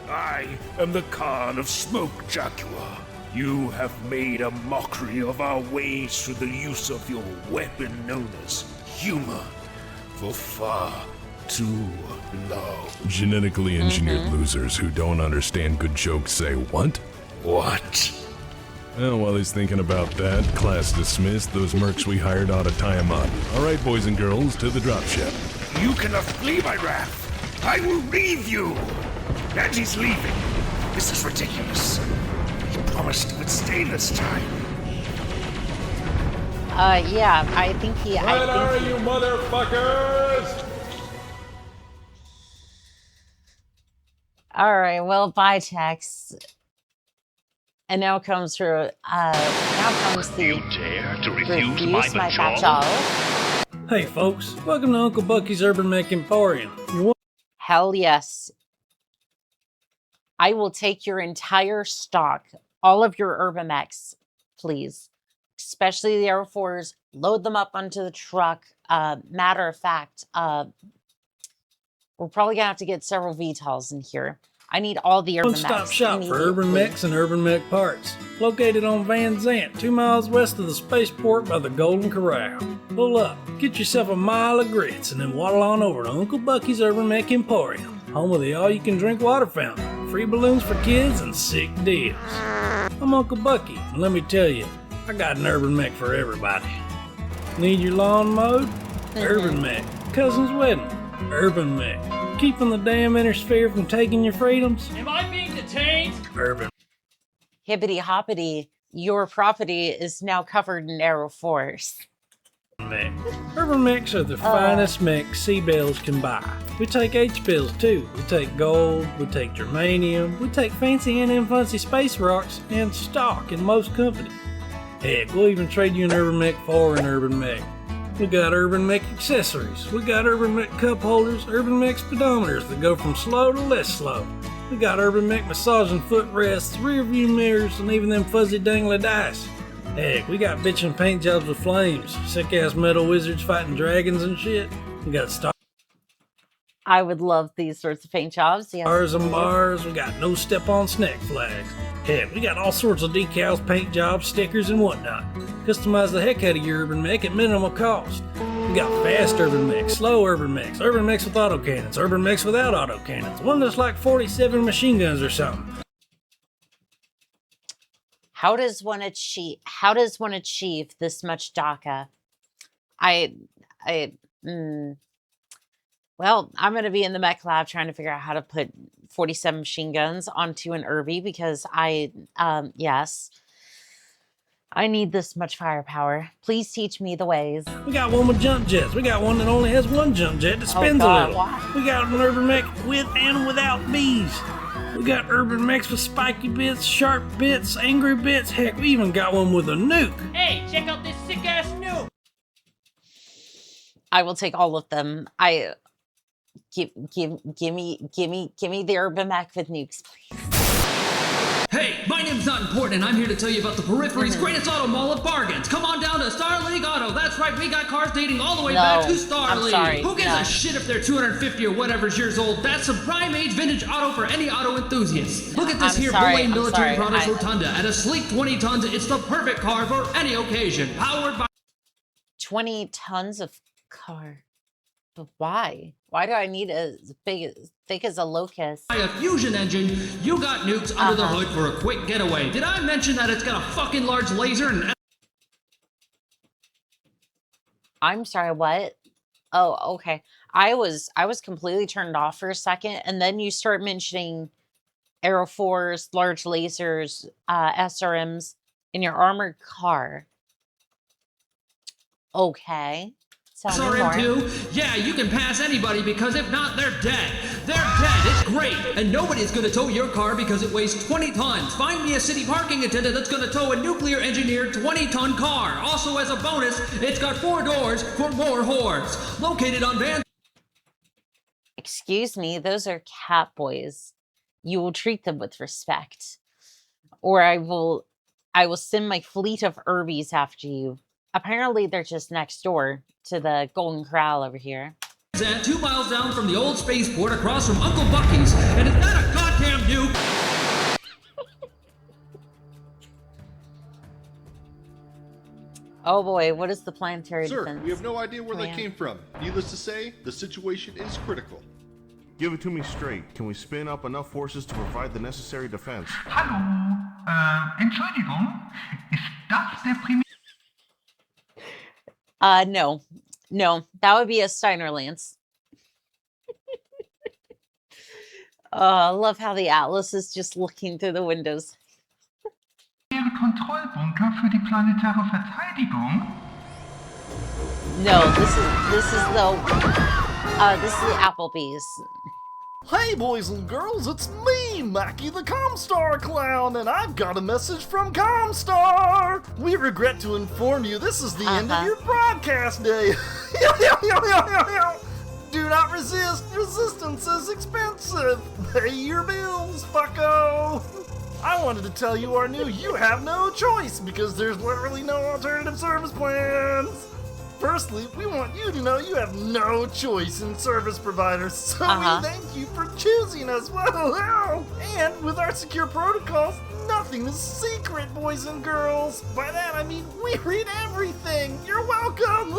I am the Khan of Smoke Jaguar. You have made a mockery of our ways through the use of your weapon known as humor for far too long. Genetically engineered losers who don't understand good jokes say what? What? Well, while he's thinking about that, class dismissed. Those mercs we hired ought to tie him up. All right, boys and girls, to the dropship. You cannot flee my wrath. I will leave you. And he's leaving. This is ridiculous. He promised he would stay this time. Yeah, I think he... Where are you, motherfuckers? All right, well, bye, Tex. And now comes the You dare to refuse my Patron. Hey folks, welcome to Uncle Bucky's Urban Mech Emporium. Hell yes. I will take your entire stock, all of your urban mechs, please. Especially the Aero 4s, load them up onto the truck. Matter of fact, we're probably gonna have to get several VTOLs in here. I need all the urban mechs. One-stop shop for urban mechs and urban mech parts. Located on Van Zant, 2 miles west of the spaceport by the Golden Corral. Pull up, get yourself a mile of grits, and then waddle on over to Uncle Bucky's Urban Mech Emporium. Home of the all-you-can-drink water fountain, free balloons for kids, and sick deals. I'm Uncle Bucky, and let me tell you, I got an urban mech for everybody. Need your lawn mowed? Urban mech. Cousin's wedding? Urban mech. Keeping the damn intersphere from taking your freedoms? Am I being detained? Urban. Hippity hoppity, your property is now covered in Aero Force. Mech. Urban mechs are the finest mechs C-bills can buy. We take H-bills too. We take gold, we take germanium, we take fancy and fancy space rocks and stock in most companies. Heck, we'll even trade you an urban mech for an urban mech. We got urban mech accessories. We got urban mech cup holders, urban mech speedometers that go from slow to less slow. We got urban mech massaging footrests, rear view mirrors, and even them fuzzy dangly dice. Heck, we got bitchin' paint jobs with flames, sick ass metal wizards fighting dragons and shit. We got stars I would love these sorts of paint jobs. Yes. and bars. We got no step on snack flags. Heck, we got all sorts of decals, paint jobs, stickers, and whatnot. Customize the heck out of your urban mech at minimal cost. We got fast urban mechs, slow urban mechs with autocannons, urban mechs without autocannons, one that's like 47 machine guns or something. How does one achieve this much DACA? Well, I'm going to be in the mech lab trying to figure out how to put 47 machine guns onto an Irby because yes, I need this much firepower. Please teach me the ways. We got one with jump jets. We got one that only has one jump jet that spins a little. Why? We got an urban mech with and without bees. We got urban mechs with spiky bits, sharp bits, angry bits. Heck, we even got one with a nuke. Hey, check out this sick ass nuke! I will take all of them. Give me the urban mech with nukes, please. Hey, my name's not important, and I'm here to tell you about the Periphery's greatest auto mall of bargains. Come on down to Star League Auto. That's right, we got cars dating all the way back to Star League. Sorry. Who gives a shit if they're 250 or whatever years old? That's some prime age vintage auto for any auto enthusiast. Look at this Blue military products rotunda at a sleek 20 tons. It's the perfect car for any occasion. Powered by 20 tons of car. But why? Why do I need as thick as a locust? By a fusion engine, you got nukes under the hood for a quick getaway. Did I mention that it's got a fucking large laser and... I'm sorry, what? Oh, okay. I was completely turned off for a second, and then you start mentioning Aeroforce, large lasers, SRMs in your armored car. Okay. SRM2, yeah, you can pass anybody because if not, they're dead. They're dead, it's great. And nobody's gonna tow your car because it weighs 20 tons. Find me a city parking attendant that's gonna tow a nuclear engineered 20-ton car. Also, as a bonus, it's got 4 doors for more whores. Located on Van... Excuse me, those are cat boys. You will treat them with respect. Or I will send my fleet of Irbies after you. Apparently, they're just next door to the Golden Corral over here. 2 miles down from the old spaceport across from Uncle Bucky's, and it's not a goddamn nuke! Oh boy, what is the planetary defense? Sir, we have no idea where they came from. Needless to say, the situation is critical. Give it to me straight. Can we spin up enough forces to provide the necessary defense? Hallo, Entschuldigung, ist das der Primär... No, that would be a Steiner Lance. I love how the Atlas is just looking through the windows. Kontrollbunker für die planetäre Verteidigung? No, this is the Applebee's. Hey boys and girls, it's me, Mackie the Comstar Clown, and I've got a message from Comstar! We regret to inform you this is the end of your broadcast day. Do not resist, resistance is expensive. Pay your bills, fucko! I wanted to tell you our new You Have No Choice, because there's literally no alternative service plans. Firstly, we want you to know you have no choice in service providers, so we thank you for choosing us. Well, and with our secure protocols, nothing is secret, boys and girls. By that I mean we read everything. You're welcome.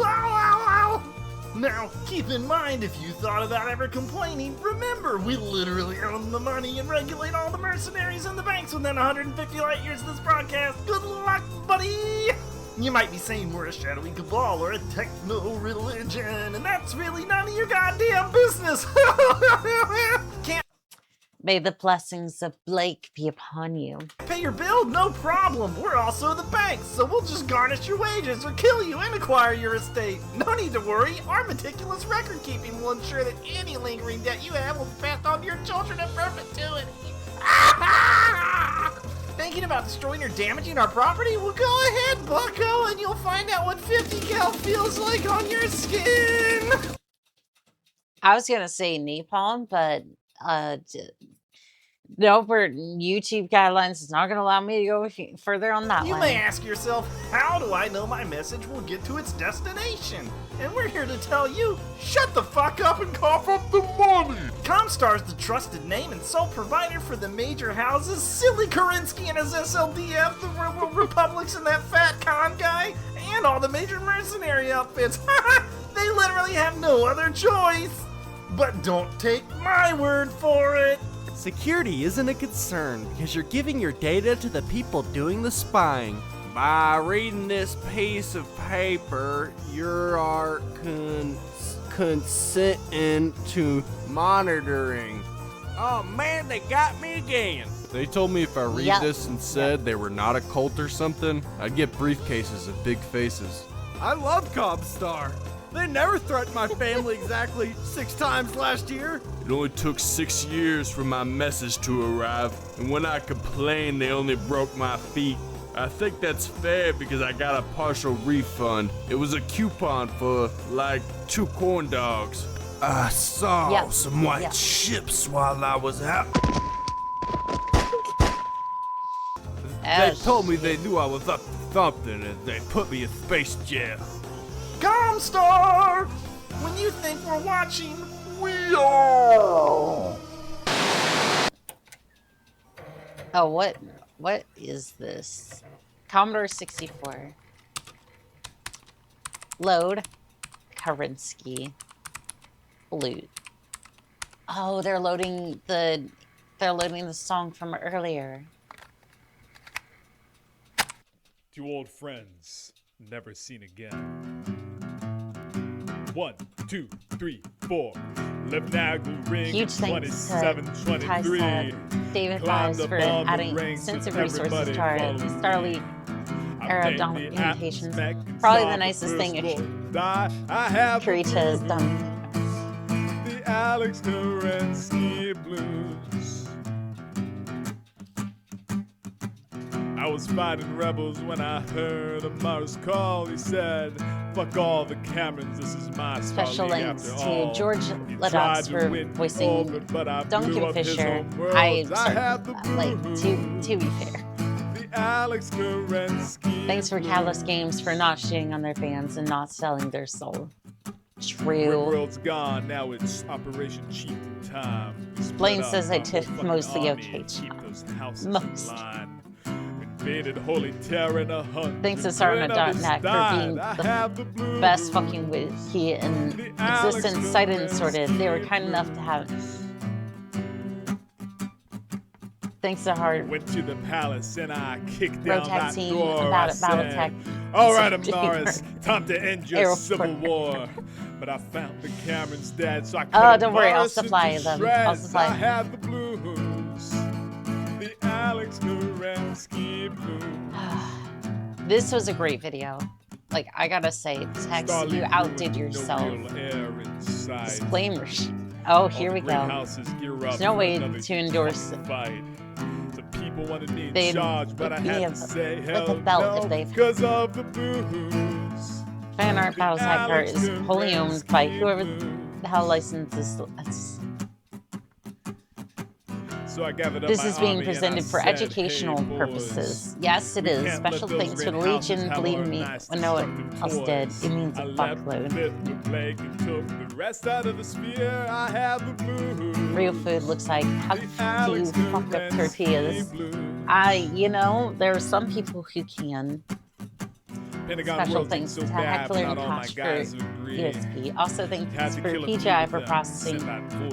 Now, keep in mind, if you thought about ever complaining, remember, we literally own the money and regulate all the mercenaries and the banks within 150 light years of this broadcast. Good luck, buddy! You might be saying we're a shadowy cabal or a techno-religion, and that's really none of your goddamn business! Can't May the blessings of Blake be upon you. pay your bill? No problem. We're also the bank, so we'll just garnish your wages or kill you and acquire your estate. No need to worry. Our meticulous record keeping will ensure that any lingering debt you have will be passed on to your children in perpetuity. Thinking about destroying or damaging our property? Well, go ahead, bucko, and you'll find out what 50 cal feels like on your skin. I was gonna say napalm, but No, for YouTube guidelines, it's not going to allow me to go further on that You one. may ask yourself, how do I know my message will get to its destination? And we're here to tell you, shut the fuck up and cough up the money! Comstar's the trusted name and sole provider for the major houses, Silly Karinsky and his SLDF, the Republics and that fat con guy, and all the major mercenary outfits. They literally have no other choice! But don't take my word for it! Security isn't a concern because you're giving your data to the people doing the spying. By reading this piece of paper, you are consenting to monitoring. Oh man, they got me again. They told me if I read this and said they were not a cult or something, I'd get briefcases of big faces. I love Comstar. They never threatened my family exactly 6 times last year. It only took 6 years for my message to arrive, and when I complained, they only broke my feet. I think that's fair because I got a partial refund. It was a coupon for, like, 2 corn dogs. I saw some white ships while I was out. They told me they knew I was up to something, and they put me in space jail. Comstar! When you think we're watching, we are! Oh, what is this? Commodore 64. Load. Karinsky. Loot. Oh, they're loading the song from earlier. 2 old friends, never seen again. 1, 2, 3, 4. Levnagle ring. Huge thanks to 2723. David Miles for adding extensive resources to our Starleaf era documentations. Probably the nicest thing Kurita has done. The Alex Karinsky Blues. I was fighting rebels when I heard Amaris call. He said, fuck all the Camerons, this is my Special Starleague thanks after to all. George Ladox for voicing Duncan Fisher. To be fair. The Alex Karinsky Thanks for Catalyst Games for not shitting on their fans and not selling their soul. True. World's gone, now it's Operation Cheat Time. Blaine says I did mostly okay. Most. Invaded Holy Terror in a hunt. Thanks to Sarna.net for being the best fucking wiki in existence, cited and sorted. They were kind enough to have it. Thanks to Hard. Went to the palace and I kicked down that team door. about Battletech. All right, Amaris, time to end your civil war. But I found the Camerons dead, so I cut don't worry, I'll Amaris supply into them. shreds. I'll supply I have the blues, the Alex Karinsky blues. This was a great video. Like, I gotta say, Tex, you outdid yourself. Disclaimers. Oh, here we go. There's no way to endorse it. People wanted me in They'd charge, but I had to say hell with a belt no, if they because of the booze. Fan art Battletech art is wholly owned by whoever the hell licenses. So I gathered up This my is being army presented and I for said, educational hey, boys, purposes. Yes, it is. Special thanks for the Legion. Believe me, I know it else did. It means a fuckload. Real food looks like how do you fuck up tortillas? You know, there are some people who can. Special thanks to Heckler and Koch for ESP. Also thanks for PGI for processing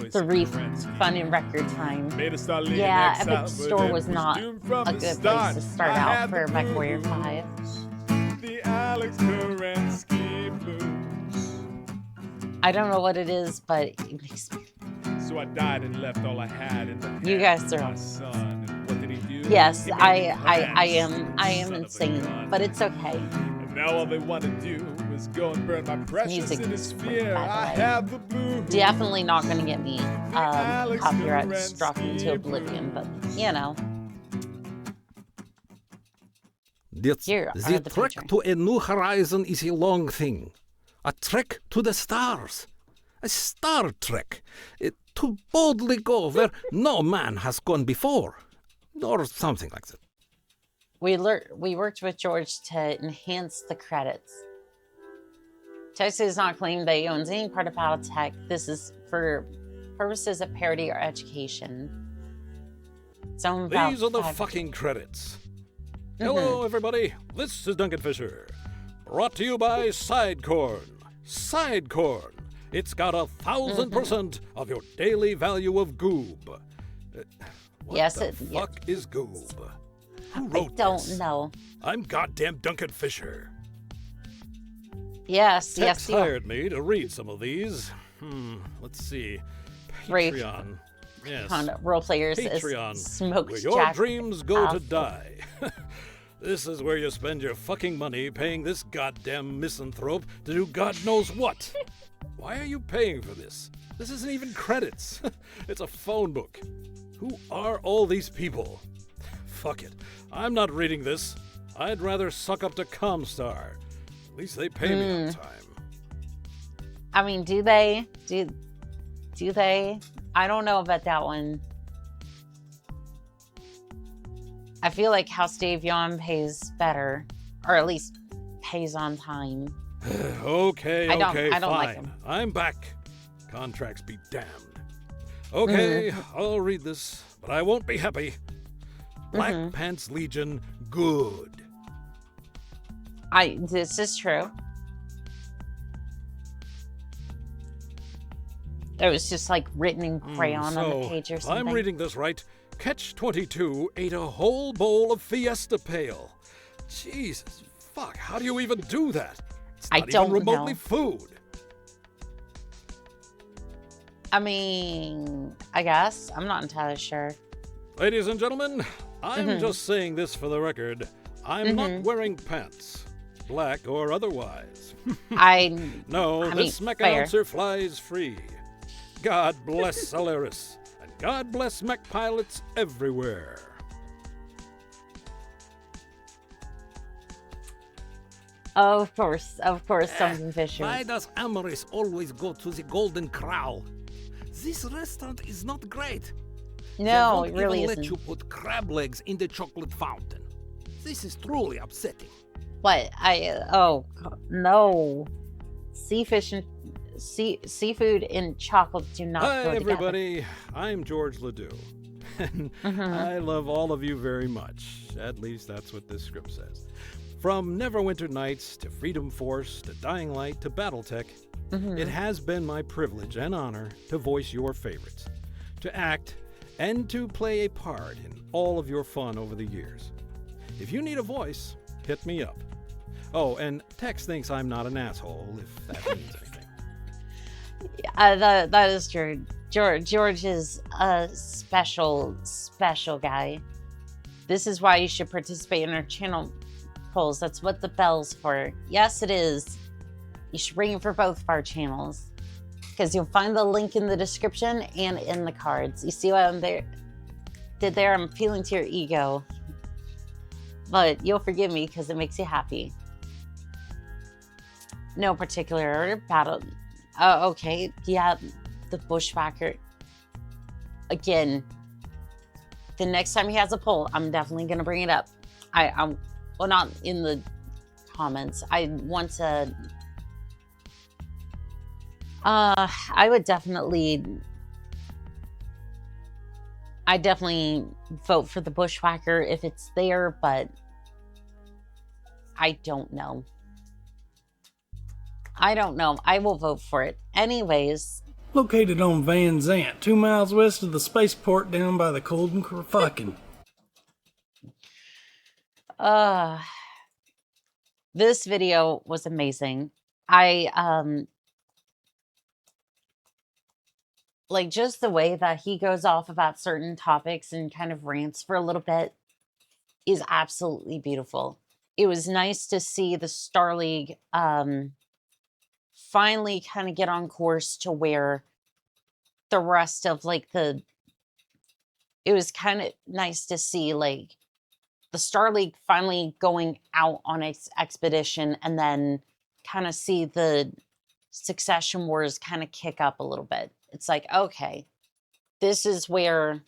the refund in record time. Yeah, Epic Store was not a good place to start out for Mechwarrior 5. The Alex Karinsky blues. I don't know what it is, but it makes me... So I died and left all I had in the hands You guys are... my son. And what did he do? Yes, I am insane, but it's okay. Now all they want to do is go and burn my precious in his sphere. I have the blues. Definitely not going to get me copyright struck into oblivion, but you know. The trek to a new horizon is a long thing. A trek to the stars. A Star Trek. To boldly go where no man has gone before. Or something like that. We worked with George to enhance the credits. Texas does not claim that he owns any part of Battletech. This is for purposes of parody or education. These are the fucking credits. Hello, everybody. This is Duncan Fisher. Brought to you by Sidecorn. Sidecorn. It's got 1,000% of your daily value of goob. What the fuck is goob? Who wrote I don't this? know. I'm goddamn Duncan Fisher. Yes, Tex yes. hired me to read some of these. Let's see. Patreon. Yes. Role players Patreon. is smoked Where your dreams go to die. This is where you spend your fucking money paying this goddamn misanthrope to do God knows what. Why are you paying for this? This isn't even credits. It's a phone book. Who are all these people? Fuck it. I'm not reading this. I'd rather suck up to Comstar. At least they pay me on time. I mean, do they? Do they? I don't know about that one. I feel like House Davion pays better, or at least pays on time. Okay, I don't fine. like him. I'm back. Contracts be damned. Okay, I'll read this, but I won't be happy. Black Pants Legion, good. This is true. It was just like written in crayon on the page or something. I'm reading this right. Catch-22 ate a whole bowl of Fiesta Pale. Jesus, fuck, how do you even do that? It's not even remotely food. I mean, I guess. I'm not entirely sure. Ladies and gentlemen, I'm just saying this for the record. I'm not wearing pants, black or otherwise. This mech announcer flies free. God bless Solaris, and God bless mech pilots everywhere. Of course, Duncan Fisher. Why does Amaris always go to the Golden Corral? This restaurant is not great. No, it really isn't. isn't. Let you put crab legs in the chocolate fountain. This is truly upsetting. What? No. Seafood and chocolate do not go together. Hi, everybody. I'm George Ledoux. And I love all of you very much. At least that's what this script says. From Neverwinter Nights to Freedom Force to Dying Light to Battletech, it has been my privilege and honor to voice your favorites, to act, and to play a part in all of your fun over the years. If you need a voice, hit me up. Oh, and Tex thinks I'm not an asshole, if that means anything. That is true. George is a special guy. This is why you should participate in our channel polls. That's what the bell's for. Yes, it is. You should ring it for both of our channels, because you'll find the link in the description and in the cards. You see what I'm did there? I'm appealing to your ego, but you'll forgive me because it makes you happy. No particular battle. Okay, yeah, the Bushwhacker. Again, the next time he has a poll, I'm definitely gonna bring it up. Well, not in the comments. I want to. I definitely vote for the Bushwhacker if it's there, but I don't know. I will vote for it. Anyways. Located on Van Zant, 2 miles west of the spaceport down by the Golden fucking. This video was amazing. Like, just the way that he goes off about certain topics and kind of rants for a little bit is absolutely beautiful. It was nice to see the Star League finally kind of get on course to where the rest of it was kind of nice to see like the Star League finally going out on its expedition, and then kind of see the succession wars kind of kick up a little bit. It's like, okay, this is where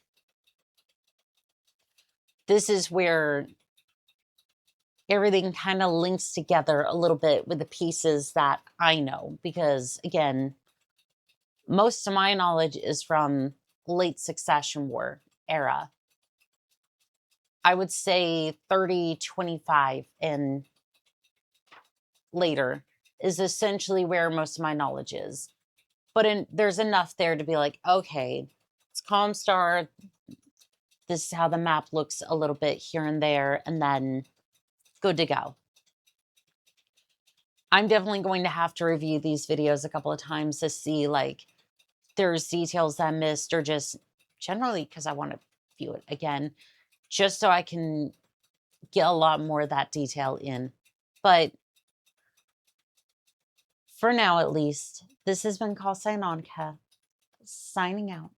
everything kind of links together a little bit with the pieces that I know. Because again, most of my knowledge is from late succession war era. I would say 30, 25 and later is essentially where most of my knowledge is. But there's enough there to be like, okay, it's Comstar. This is how the map looks a little bit here and there, and then good to go. I'm definitely going to have to review these videos a couple of times to see like there's details I missed, or just generally because I want to view it again, just so I can get a lot more of that detail in. But for now, at least, this has been Call Sign Onika, signing out.